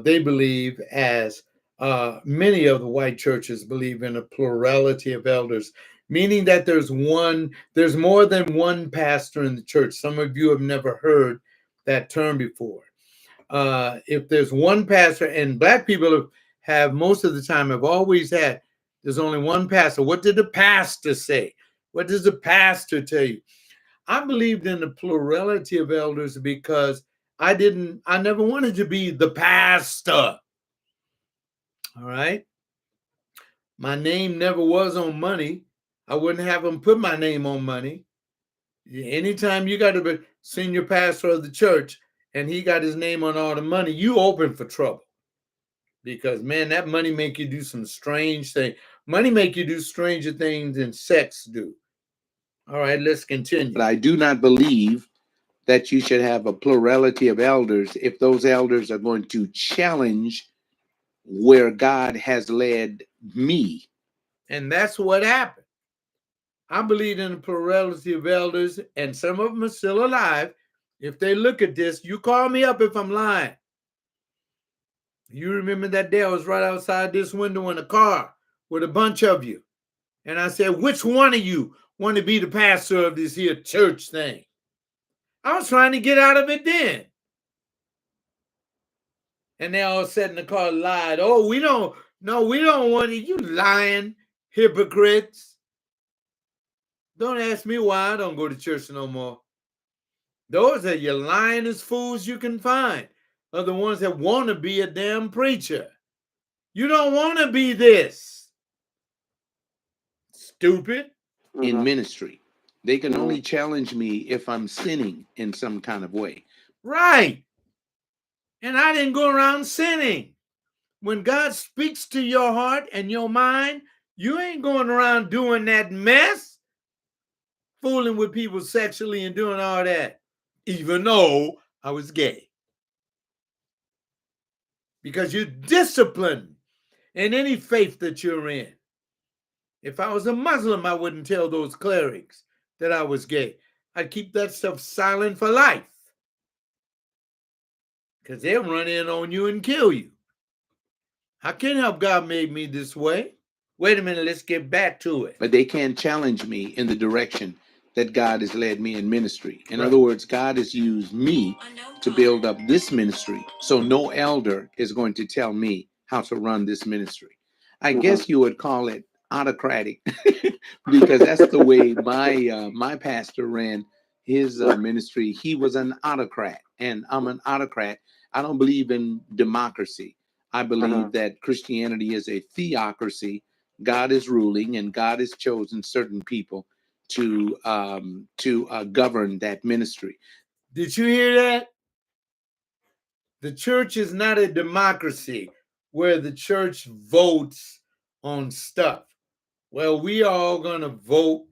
they believe, as many of the white churches believe, in a plurality of elders, meaning that there's more than one pastor in the church. Some of you have never heard that term before. If there's one pastor, and black people have most of the time have always had, there's only one pastor. What did the pastor say? What does the pastor tell you? I believed in the plurality of elders because I never wanted to be the pastor. All right. My name never was on money. I wouldn't have them put my name on money. Anytime you got to be senior pastor of the church and he got his name on all the money, you open for trouble. Because man, that money make you do some strange things. Money make you do stranger things than sex do. All right, let's continue. I do not believe that you should have a plurality of elders if those elders are going to challenge where God has led me. And that's what happened. I believe in the plurality of elders, and some of them are still alive. If they look at this, you call me up if I'm lying. You remember that day I was right outside this window in a car with a bunch of you. And I said, which one of you want to be the pastor of this here church thing? I was trying to get out of it then. And they all sat in the car lied. Oh, we don't want it. You lying hypocrites. Don't ask me why I don't go to church no more. Those are your lyingest fools you can find, are the ones that want to be a damn preacher. You don't want to be this. Stupid. In ministry. They can only challenge me if I'm sinning in some kind of way. Right. And I didn't go around sinning. When God speaks to your heart and your mind, you ain't going around doing that mess, fooling with people sexually and doing all that, even though I was gay. Because you're disciplined in any faith that you're in. If I was a Muslim, I wouldn't tell those clerics that I was gay. I'd keep that stuff silent for life. Because they'll run in on you and kill you. I can't help God made me this way. Wait a minute, let's get back to it. But they can't challenge me in the direction that God has led me in ministry. In Right. other words, God has used me to build up this ministry. So no elder is going to tell me how to run this ministry. I guess you would call it autocratic because that's the way my pastor ran his ministry. He was an autocrat, and I'm an autocrat. I don't believe in democracy. I believe that Christianity is a theocracy. God is ruling, and God has chosen certain people to govern that ministry. Did you hear that? The church is not a democracy where the church votes on stuff. Well, we are all going to vote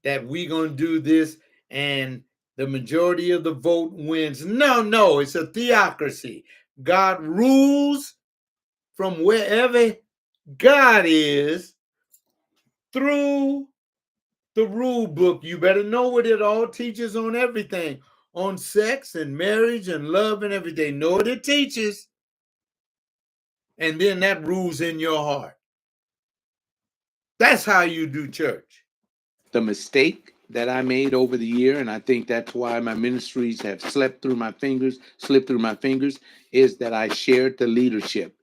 that we're going to do this, and the majority of the vote wins. No, it's a theocracy. God rules from wherever God is through the rule book. You better know what it all teaches on everything, on sex and marriage and love and everything. Know what it teaches, and then that rules in your heart. That's how you do church. The mistake that I made over the year, and I think that's why my ministries have slipped through my fingers, is that I shared the leadership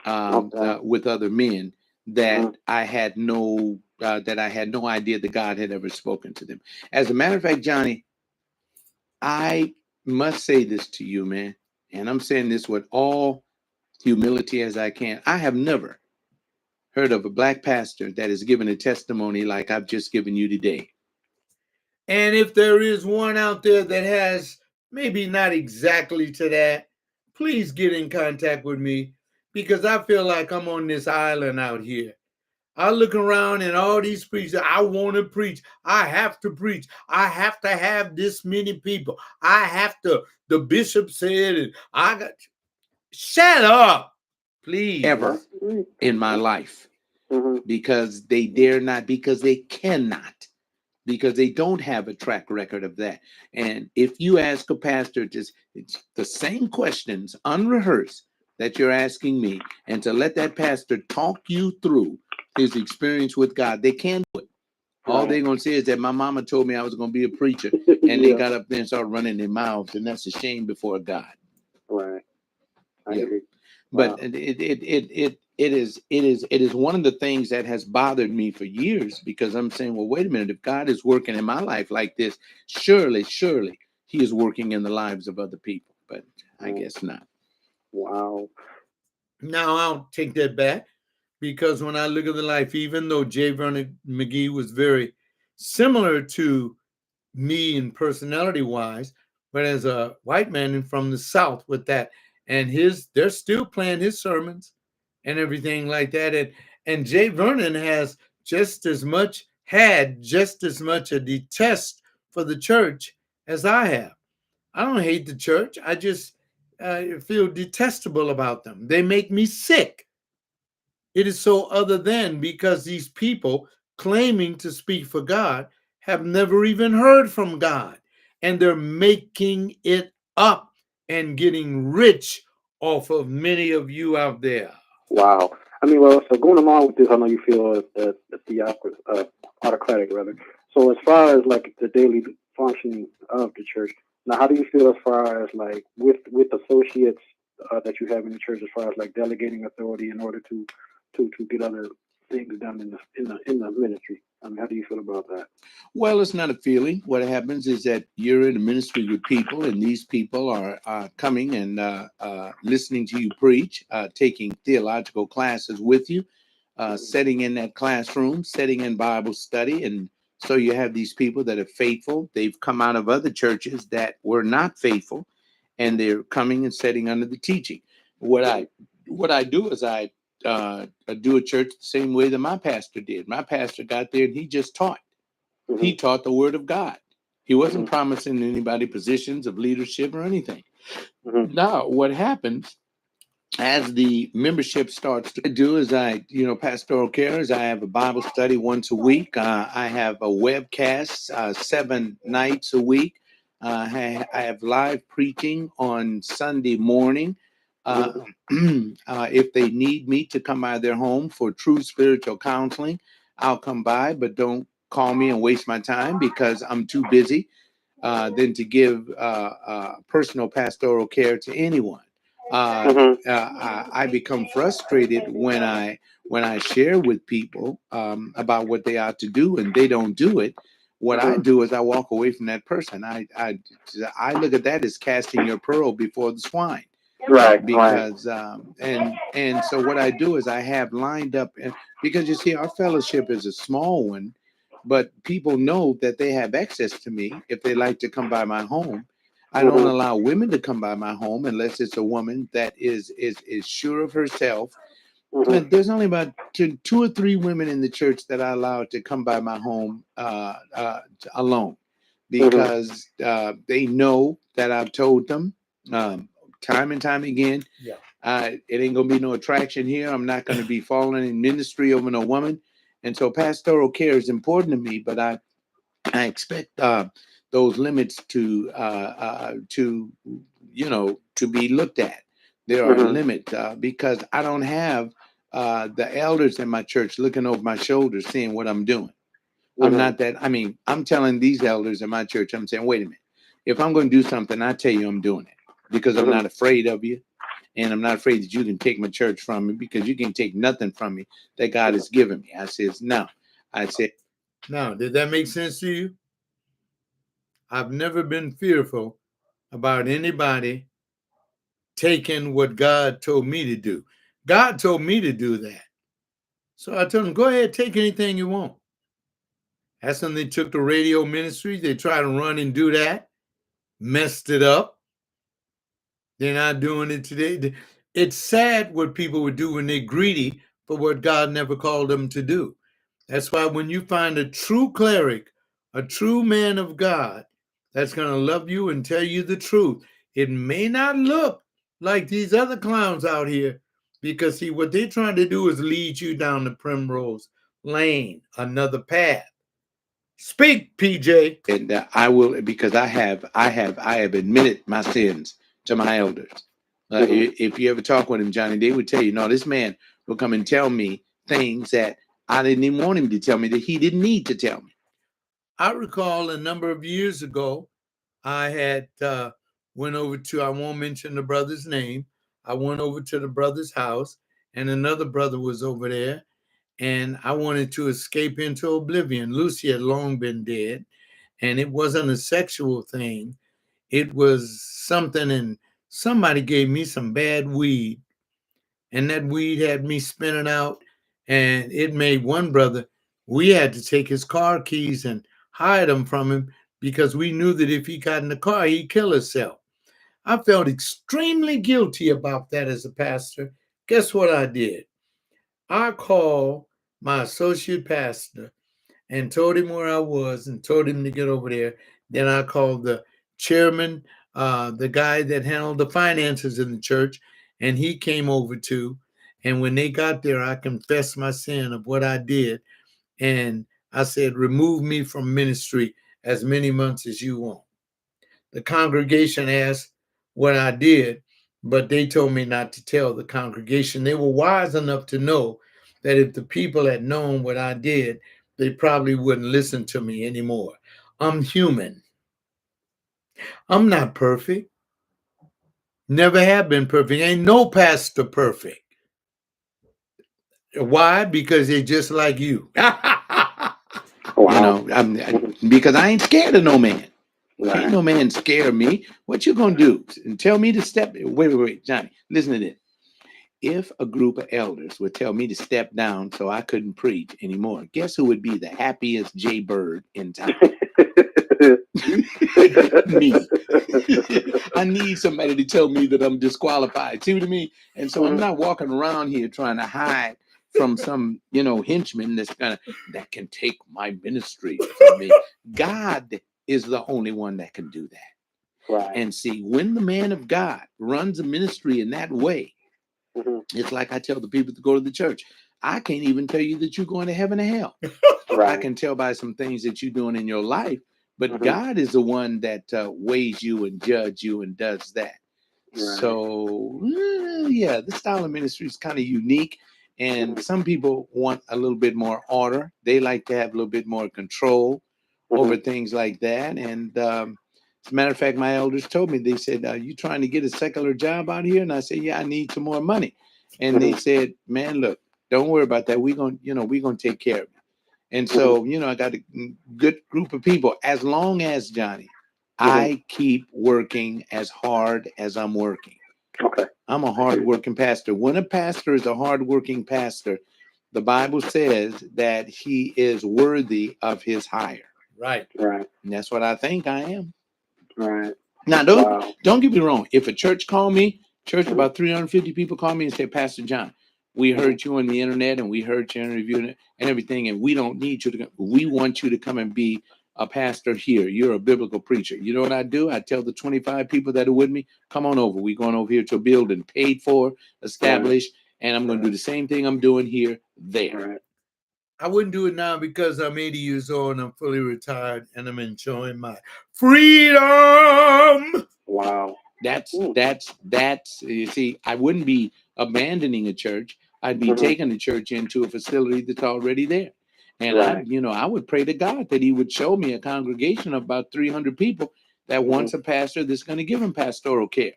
with other men that I had no idea that God had ever spoken to them. As a matter of fact, Johnny, I must say this to you, man, and I'm saying this with all humility as I can. I have never heard of a black pastor that has given a testimony like I've just given you today. And if there is one out there that has maybe not exactly to that, please get in contact with me because I feel like I'm on this island out here. I look around and all these preachers, I want to preach. I have to preach. I have to have this many people. I have to, the bishop said, and I got, shut up, Ever please. in my life, Mm-hmm. because they dare not, because they cannot, because they don't have a track record of that. And if you ask a pastor just it's the same questions, unrehearsed, that you're asking me, and to let that pastor talk you through his experience with God, they can't do it. All Right. they're going to say is that my mama told me I was going to be a preacher, and they Yeah. got up there and started running their mouths, and that's a shame before God. Right. I Yeah. hear you. But Wow. it is one of the things that has bothered me for years, because I'm saying, well, wait a minute, if God is working in my life like this, surely he is working in the lives of other people. But I Mm. guess not. Wow. Now I'll take that back because when I look at the life, even though J. Vernon McGee was very similar to me in personality wise, but as a white man and from the South with that, and they're still playing his sermons and everything like that. And Jay Vernon had just as much a detest for the church as I have. I don't hate the church. I just feel detestable about them. They make me sick. It is so other than because these people claiming to speak for God have never even heard from God. And they're making it up and getting rich off of many of you out there. Wow. I mean, well, so going along with this, I know you feel autocratic, rather. So as far as like the daily functioning of the church, now how do you feel as far as like with associates that you have in the church, as far as like delegating authority in order to get other things done in the ministry? I mean, how do you feel about that? Well, it's not a feeling. What happens is that you're in a ministry with people, and these people are coming and listening to you preach, taking theological classes with you, sitting in that classroom, sitting in Bible study. And so you have these people that are faithful. They've come out of other churches that were not faithful, and they're coming and sitting under the teaching. What I do is I do a church the same way that my pastor did. My pastor got there and he just taught. He Mm-hmm. taught the word of God. He wasn't Mm-hmm. promising anybody positions of leadership or anything. Mm-hmm. Now, what happens as the membership starts to do is pastoral care is I have a Bible study once a week. I have a webcast 7 nights a week. I have live preaching on Sunday morning. Uh, Mm-hmm. if they need me to come by their home for true spiritual counseling, I'll come by, but don't call me and waste my time because I'm too busy than to give personal pastoral care to anyone. Uh, Mm-hmm. I become frustrated when I share with people about what they ought to do and they don't do it. What I Mm-hmm. do is I walk away from that person. I look at that as casting your pearl before the swine, Right. Right. because and so what I do is I have lined up, and because you see our fellowship is a small one, but people know that they have access to me if they like to come by my home. I don't Mm-hmm. allow women to come by my home unless it's a woman that is sure of herself. Mm-hmm. And there's only about two or three women in the church that I allow to come by my home alone, Mm-hmm. because they know that I've told them um, time and time again, Yeah. it ain't gonna be no attraction here. I'm not gonna be falling in ministry over no woman, and so pastoral care is important to me. But I expect those limits to be looked at. There are Mm-hmm. limits because I don't have the elders in my church looking over my shoulder seeing what I'm doing. I'm Mm-hmm. not that. I mean, I'm telling these elders in my church, I'm saying, wait a minute. If I'm going to do something, I tell you I'm doing it because I'm Mm-hmm. not afraid of you. And I'm not afraid that you can take my church from me, because you can take nothing from me that God has given me. I says, no. I said, Now, did that make sense to you? I've never been fearful about anybody taking what God told me to do. God told me to do that. So I told him, go ahead, take anything you want. That's when they took the radio ministry. They tried to run and do that, messed it up. They're not doing it today. It's sad what people would do when they're greedy for what God never called them to do. That's why when you find a true cleric, a true man of God that's going to love you and tell you the truth, it may not look like these other clowns out here because, see, what they're trying to do is lead you down the primrose lane, another path. Speak, PJ. And I will, because I have admitted my sins to my elders. If you ever talk with him, Johnny, they would tell you, no, this man will come and tell me things that I didn't even want him to tell me, that he didn't need to tell me. I recall a number of years ago, I had went over to, I won't mention the brother's name. I went over to the brother's house, and another brother was over there, and I wanted to escape into oblivion. Lucy had long been dead, and it wasn't a sexual thing. It was something, and somebody gave me some bad weed, and that weed had me spinning out, and it made one brother, we had to take his car keys and hide them from him because we knew that if he got in the car, he'd kill himself. I felt extremely guilty about that as a pastor. Guess what I did? I called my associate pastor and told him where I was and told him to get over there. Then I called the chairman, the guy that handled the finances in the church, and he came over too. And when they got there, I confessed my sin of what I did. And I said, remove me from ministry as many months as you want. The congregation asked what I did, but they told me not to tell the congregation. They were wise enough to know that if the people had known what I did, they probably wouldn't listen to me anymore. I'm human. I'm not perfect. Never have been perfect. Ain't no pastor perfect. Why? Because they're just like you. Wow. Because I ain't scared of no man. Right. Ain't no man scare me. What you gonna do? And tell me to step? Wait, Johnny. Listen to this. If a group of elders would tell me to step down so I couldn't preach anymore, guess who would be the happiest jaybird in town? Me. I need somebody to tell me that I'm disqualified. See what I mean? And so I'm not walking around here trying to hide from some, henchman that can take my ministry from me. God is the only one that can do that. Right. And see, when the man of God runs a ministry in that way, Mm-hmm. it's like I tell the people to go to the church. I can't even tell you that you're going to heaven or hell. Right. I can tell by some things that you're doing in your life, but Mhm. God is the one that weighs you and judges you and does that. Right. So, yeah, the style of ministry is kind of unique. And Mhm. some people want a little bit more order. They like to have a little bit more control Mhm. over things like that. And as a matter of fact, my elders told me, they said, you trying to get a secular job out here? And I said, yeah, I need some more money. And they Mhm. said, man, look, don't worry about that. We're going to take care of it. And so, I got a good group of people. As long as, Johnny, I keep working as hard as I'm working. Okay. I'm a hard-working pastor. When a pastor is a hard-working pastor, the Bible says that he is worthy of his hire. Right. Right. And that's what I think I am. Right. Now, Wow. don't get me wrong. If a church call me, Mhm. about 350 people call me and say, Pastor John, we heard you on the internet and we heard your interview and everything, and we don't need you to come. We want you to come and be a pastor here. You're a biblical preacher. You know what I do? I tell the 25 people that are with me, come on over. We're going over here to a building paid for, established, and I'm going to do the same thing I'm doing here there. Right. I wouldn't do it now because I'm 80 years old and I'm fully retired and I'm enjoying my freedom. Wow. That's you see, I wouldn't be abandoning a church. I'd be Mhm. taking the church into a facility that's already there. And Right. I would pray to God that he would show me a congregation of about 300 people that wants a pastor that's going to give them pastoral care.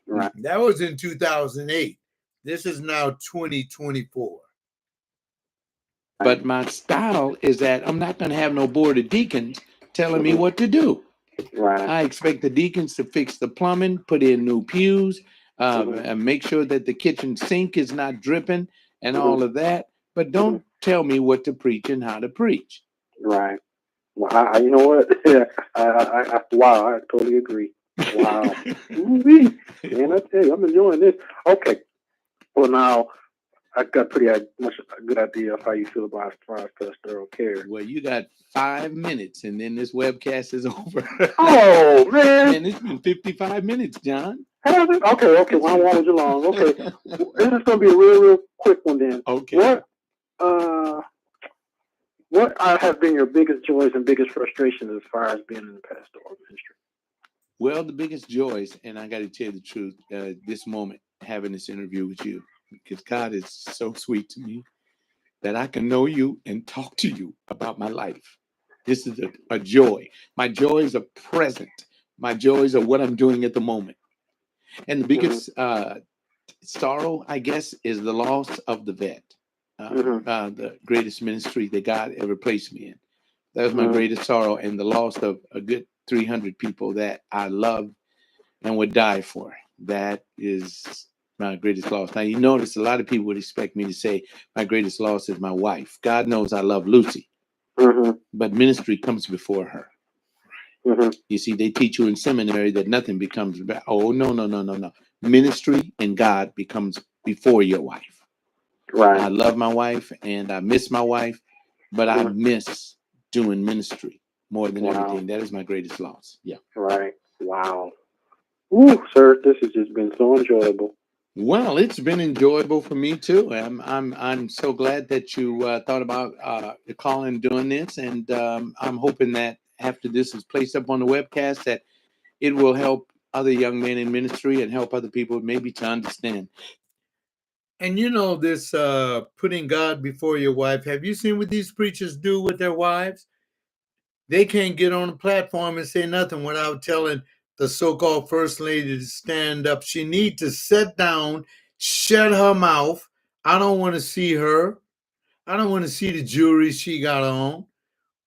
Right. That was in 2008. This is now 2024. But my style is that I'm not going to have no board of deacons telling me what to do. Right. I expect the deacons to fix the plumbing, put in new pews, and make sure that the kitchen sink is not dripping and all of that. But don't tell me what to preach and how to preach. Right. Well, you know what? Yeah. Wow. I totally agree. Wow. Ooh-wee. Man, I tell you, I'm enjoying this. Okay. Well, now I got pretty much a good idea of how you feel about as far as pastoral care. Well, you got 5 minutes, and then this webcast is over. Oh man, Man, it's been 55 minutes, John. has it? Okay, okay. Well, I won't hold you long. Okay, this is gonna be a real quick one then. Okay. Uh, what have been your biggest joys and biggest frustrations as far as being in the pastoral ministry? Well, the biggest joys, and I got to tell you the truth, this moment, having this interview with you, because God is so sweet to me that I can know you and talk to you about my life. This is a joy. My joys are present. My joys are what I'm doing at the moment. And the Mm-hmm. biggest sorrow, I guess, is the loss of the vet, Mm-hmm. the greatest ministry that God ever placed me in. That was my Mm-hmm. greatest sorrow, and the loss of a good 300 people that I love and would die for. That is my greatest loss. Now, you notice a lot of people would expect me to say my greatest loss is my wife. God knows I love Lucy, Mm-hmm. but ministry comes before her. Mm-hmm. You see, they teach you in seminary that nothing becomes about. Oh, no, no, no, no, no. Ministry and God becomes before your wife. Right. I love my wife and I miss my wife, but I Mm-hmm. miss doing ministry more than Wow. everything. That is my greatest loss. Yeah. Right. Wow. Ooh, sir, this has just been so enjoyable. Well, it's been enjoyable for me too. I'm so glad that you thought about calling and doing this, and I'm hoping that after this is placed up on the webcast, that it will help other young men in ministry and help other people maybe to understand. And you know this putting God before your wife. Have you seen what these preachers do with their wives? They can't get on a platform and say nothing without telling the so-called first lady to stand up. She needs to sit down, shut her mouth. I don't want to see her. I don't want to see the jewelry she got on,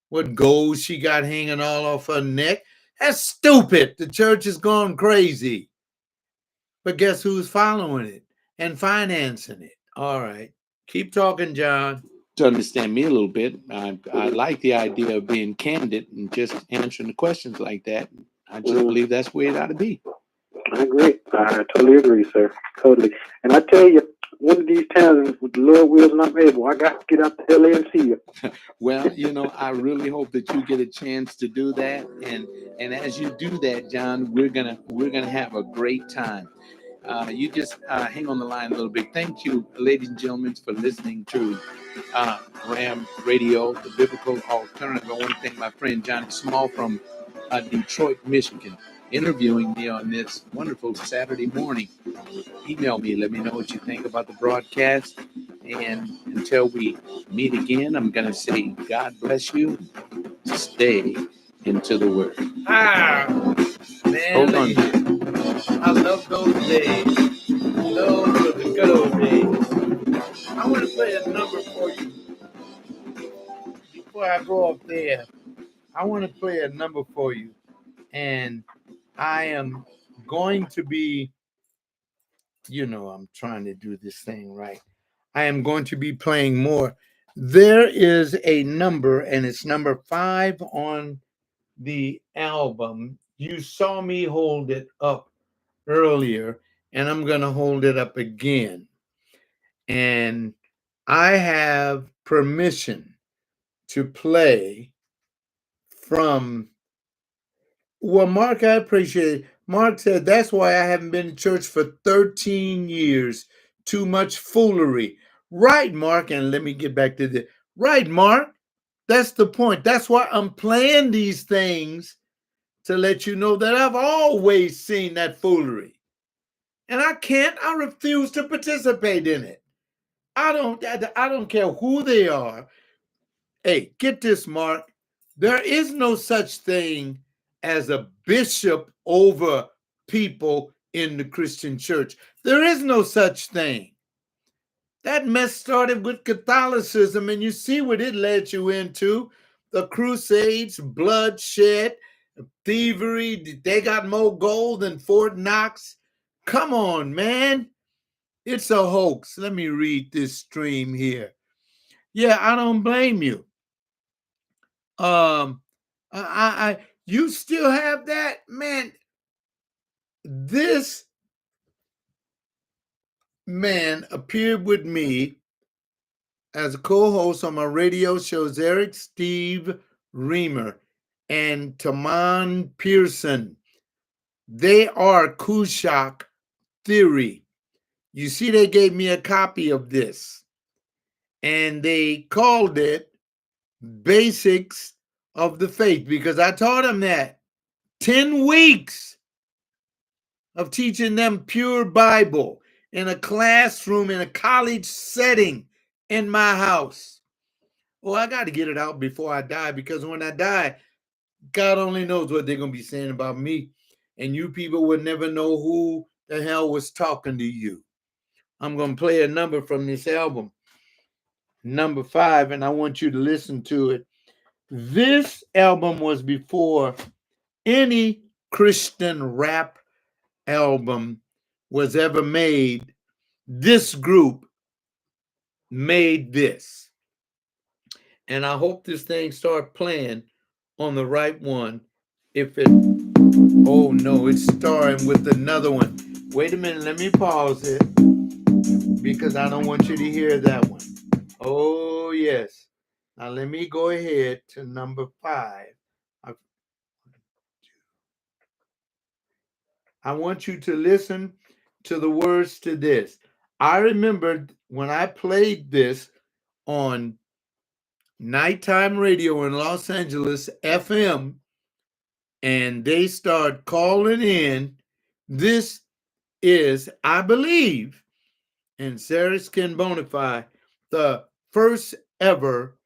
what gold she got hanging all off her neck. That's stupid. The church has gone crazy. But guess who's following it and financing it? All right. Keep talking, John. To understand me a little bit, I like the idea of being candid and just answering the questions like that. I just Mm-hmm. believe that's the way it ought to be. I agree. I totally agree, sir. Totally. And I tell you, one of these times, with the Lord wills and I'm able, I got to get out to LA and see you. Well, I really hope that you get a chance to do that, and as you do that, John, we're gonna have a great time. You just hang on the line a little bit. Thank you, ladies and gentlemen, for listening to Ram Radio, the Biblical Alternative. I want to thank my friend Johnnie Small from Detroit, Michigan, interviewing me on this wonderful Saturday morning. Email me, let me know what you think about the broadcast. And until we meet again, I'm going to say, God bless you. Stay into the Word. Ah, Hold man, on, lady. John. I love those days. Those were the good old days. I want to play a number for you before I go up there. I want to play a number for you. And I am going to be, I'm trying to do this thing right. I am going to be playing more. There is a number, and it's number 5 on the album. You saw me hold it up earlier, and I'm going to hold it up again. And I have permission to play from. Well, Mark, I appreciate it. Mark said that's why I haven't been to church for 13 years. Too much foolery. Right, Mark. And let me get back to the right, Mark. That's the point. That's why I'm playing these things to let you know that I've always seen that foolery. And I refuse to participate in it. I don't care who they are. Hey, get this, Mark. There is no such thing as a bishop over people in the Christian church. There is no such thing. That mess started with Catholicism, and you see what it led you into: the Crusades, bloodshed, thievery. They got more gold than Fort Knox. Come on, man. It's a hoax. Let me read this stream here. Yeah, I don't blame you. Um, you still have that, man. this man appeared with me as a co-host on my radio shows, Eric Steve Reamer and Taman Pearson. They are Kushak Theory. You see, they gave me a copy of this, and they called it Basics of the Faith, because I taught them that 10 weeks of teaching them pure Bible in a classroom, in a college setting, in my house. Well, I got to get it out before I die, because when I die, God only knows what they're going to be saying about me. And you people would never know who the hell was talking to you. I'm going to play a number from this album, number 5, and I want you to listen to it. This album was before any Christian rap album was ever made. This group made this. And I hope this thing start playing on the right one. If it, oh no, it's starting with another one. Wait a minute, let me pause it, because I don't want you to hear that one. Oh yes. Now let me go ahead to number 5. I want you to listen to the words to this. I remembered when I played this on nighttime radio in Los Angeles, FM, and they start calling in. This is, I believe, and Sarah can bonify, the first ever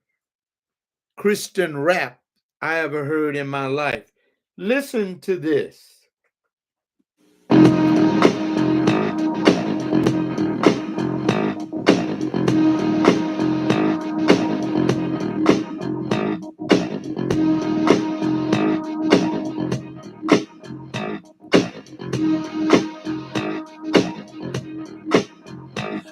Christian rap I ever heard in my life. Listen to this.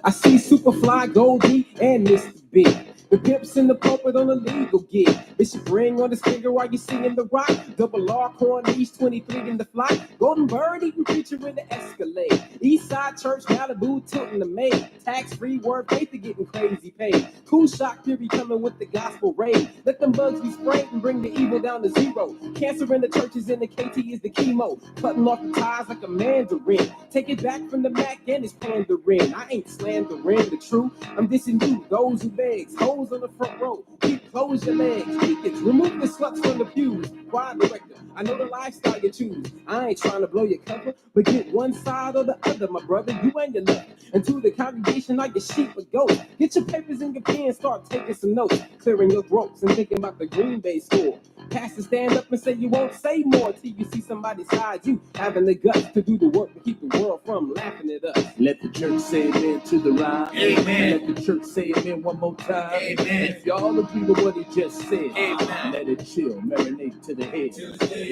I see Superfly, Goldie, and Mr. B. The pimps in the pulpit on a legal gig. Bishop ring on his finger while you singing the rock. Double R, Corniche, 23 in the fly. Golden Bird eating preacher in the Escalade. Eastside Church, Malibu, tilting the maid. Tax-free word paper getting crazy paid. Cool Shock Theory coming with the gospel raid. Let them bugs be sprayed and bring the evil down to zero. Cancer in the churches and the KT is the chemo. Cutting off the ties like a mandarin. Take it back from the Mac and it's pandering. I ain't slandering the truth. I'm dissing you, those who begs. Hoes on the front row. Keep close your legs. Deacons, remove the sluts from the pews. Choir director, I know the lifestyle you choose. I ain't trying to blow your cover, but get one side or the other, my brother. You and your lover. And to the congregation like your sheep or goat. Get your papers and your pen, start taking some notes. Clearing your throats and thinking about the Green Bay score. Pastor stand up and say you won't say more till you see somebody beside you having the guts to do the work to keep the world from laughing at us. Let the church say amen to the rhyme. Amen. Let the church say amen one more time. Amen. And if y'all agree with what he just said, amen, let it chill, marinate to the head.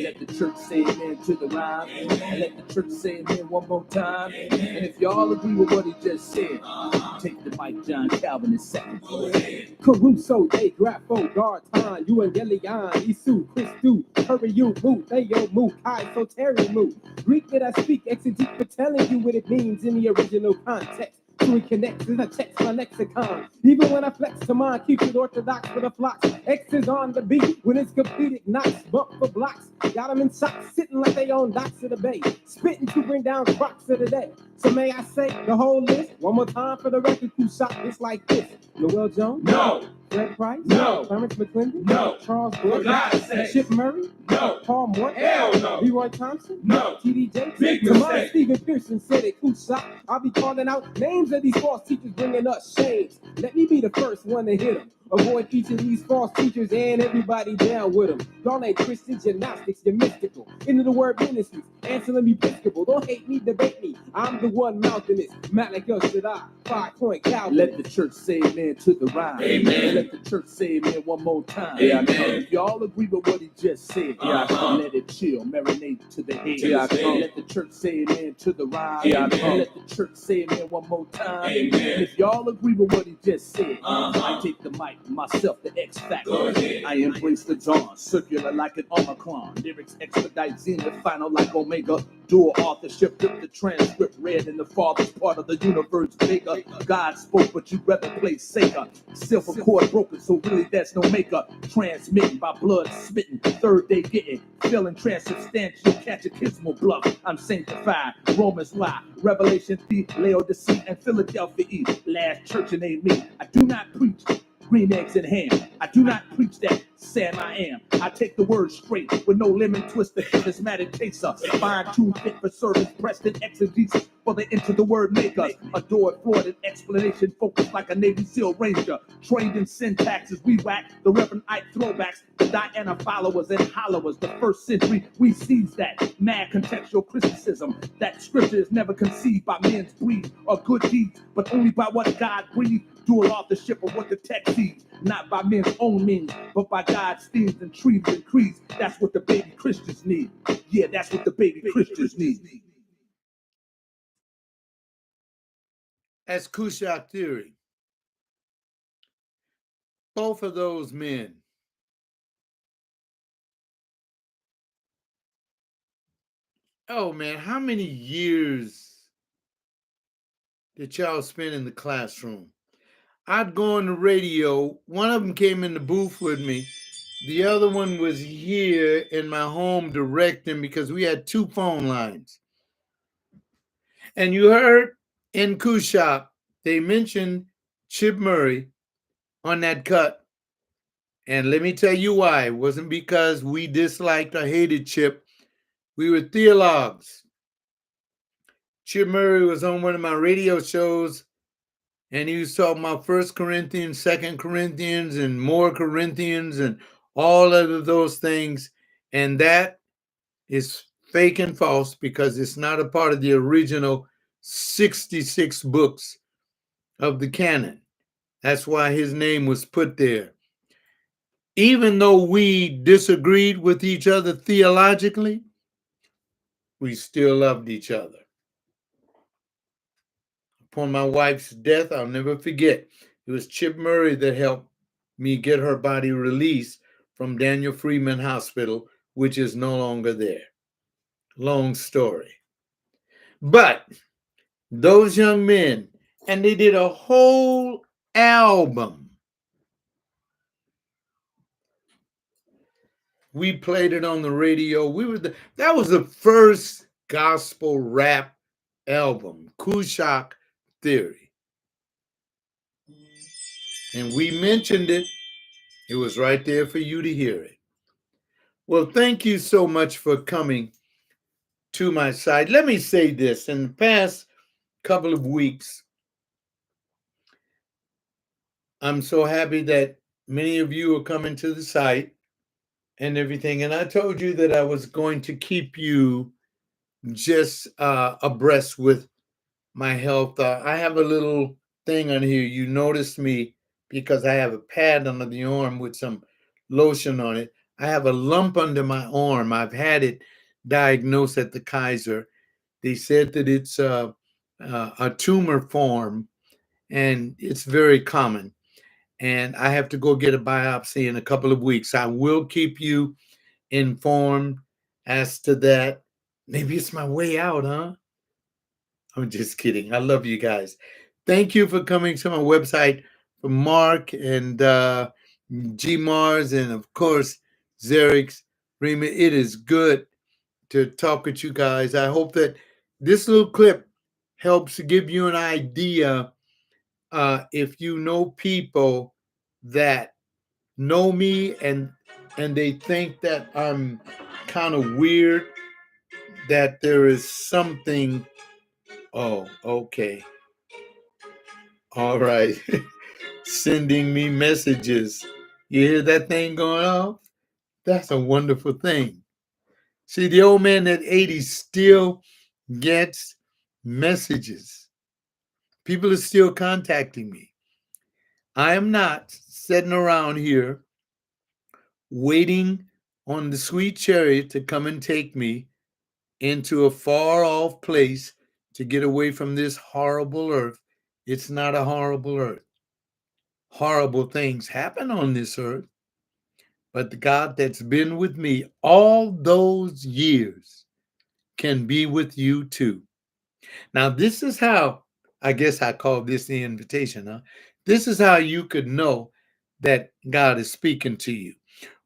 Let the church say amen to the rhyme. Amen. And let the church say amen one more time. Amen. And if y'all agree with what he just said, take the mic, John Calvin and second. Caruso, they Grafo, Guard Time, you and Gillian, Isu, Christu, Hurry you, Moot, Theo, Moot, Kai, so Terry, Moot. Greek that I speak, exegete for telling you what it means in the original context. So it connects in a text, my lexicon. Even when I flex to mine, keep it orthodox for the flocks. X is on the beat when it's completed, knocks, bump for blocks. Got them in socks, sitting like they on docks of the bay. Spitting to bring down crocs of the day. So may I say the whole list one more time for the record who shot this like this? Noel Jones? No. Fred Price? No. Clarence McClendon? No. Charles Bush? Chip Murray? No. Paul Morton? Hell no. Leroy Thompson? No. T.D. Jakes? Big mistake. Stephen Pearson said it, who shot? I'll be calling out names of these false teachers bringing us shades. Let me be the first one to hit them. Avoid teaching these false teachers and everybody down with them. Y'all ain't Christians, you're Gnostics, you're mystical. Into the word ministries, answer me Episcopal. Don't hate me, debate me. I'm the one mouthing this. Malik El Shaddai, 5-point Calvin. Let the church say amen to the rhyme. Amen. Let the church say amen one more time. Amen. If y'all agree with what he just said, let it chill, marinate to the head. Here I come. Let the church say amen to the rhyme. Here I come. Let the church say amen one more time. Amen. And if y'all agree with what he just said, I take the mic, myself, the X Factor. I embrace the dawn, circular like an Omicron. Lyrics expedite in the final like Omega. Dual authorship, flip the transcript, read in the father's part of the universe bigger. God spoke, but you'd rather play Sega. Self-record broken, so really that's no maker. Transmitting by blood smitten, third day getting, feeling transubstantial, catechismal bluff. I'm sanctified, Romans Y, Revelation 3, Laodicea, and Philadelphia E. Last church and ain't me. I do not preach green eggs and ham. I do not preach that Sam I am. I take the word straight with no lemon twister, charismatic chaser. Fine-tuned fit for service, pressed in exegesis for the into the word makers. Adored, floored in explanation, focused like a Navy SEAL Ranger. Trained in syntaxes, we whack the Reverend Ike throwbacks. The Diana followers and hollowers. The first century, we seize that. Mad contextual criticism. That scripture is never conceived by men's breed or good deeds, but only by what God breathed. Dual authorship of what the text sees, not by men's own means, but by God's themes and trees and creeds. That's what the baby Christians need. Yeah, that's what the baby Christians need. That's Kushak theory. Both of those men oh man, how many years did y'all spend in the classroom? I'd go on the radio. One of them came in the booth with me. The other one was here in my home directing because we had two phone lines. And you heard in Kushak, they mentioned Chip Murray on that cut. And let me tell you why. It wasn't because we disliked or hated Chip. We were theologues. Chip Murray was on one of my radio shows, and he was talking about 1 Corinthians, 2 Corinthians, and more Corinthians, and all of those things. And that is fake and false because it's not a part of the original 66 books of the canon. That's why his name was put there. Even though we disagreed with each other theologically, we still loved each other. Upon my wife's death, I'll never forget, it was Chip Murray that helped me get her body released from Daniel Freeman Hospital, which is no longer there. Long story. But those young men, and they did a whole album. We played it on the radio. That was the first gospel rap album, Kushak Theory. And we mentioned it. It was right there for you to hear it. Well, thank you so much for coming to my site. Let me say this. In the past couple of weeks, I'm so happy that many of you are coming to the site and everything. And I told you that I was going to keep you just abreast with my health. I have a little thing on here. You noticed me because I have a pad under the arm with some lotion on it. I have a lump under my arm. I've had it diagnosed at the Kaiser. They said that it's a tumor form and it's very common. And I have to go get a biopsy in a couple of weeks. I will keep you informed as to that. Maybe it's my way out, huh? I'm just kidding. I love you guys. Thank you for coming to my website. For Mark and G Mars and of course Xerix Rima. It is good to talk with you guys. I hope that this little clip helps to give you an idea if you know people that know me and they think that I'm kind of weird, that there is something. Oh, okay. All right. Sending me messages. You hear that thing going off? That's a wonderful thing. See, the old man at 80 still gets messages. People are still contacting me. I am not sitting around here waiting on the sweet chariot to come and take me into a far off place to get away from this horrible earth. It's not a horrible earth. Horrible things happen on this earth, but the God that's been with me all those years can be with you too. Now, this is how, I guess I call this the invitation, huh? This is how you could know that God is speaking to you.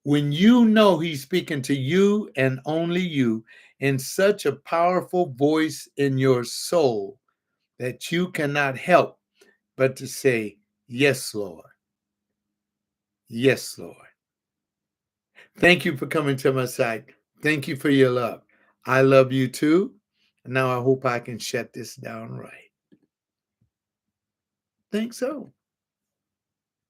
When you know He's speaking to you and only you in such a powerful voice in your soul that you cannot help but to say, "Yes, Lord. Yes, Lord." Thank you for coming to my site. Thank you for your love. I love you too. Now I hope I can shut this down right. Think so.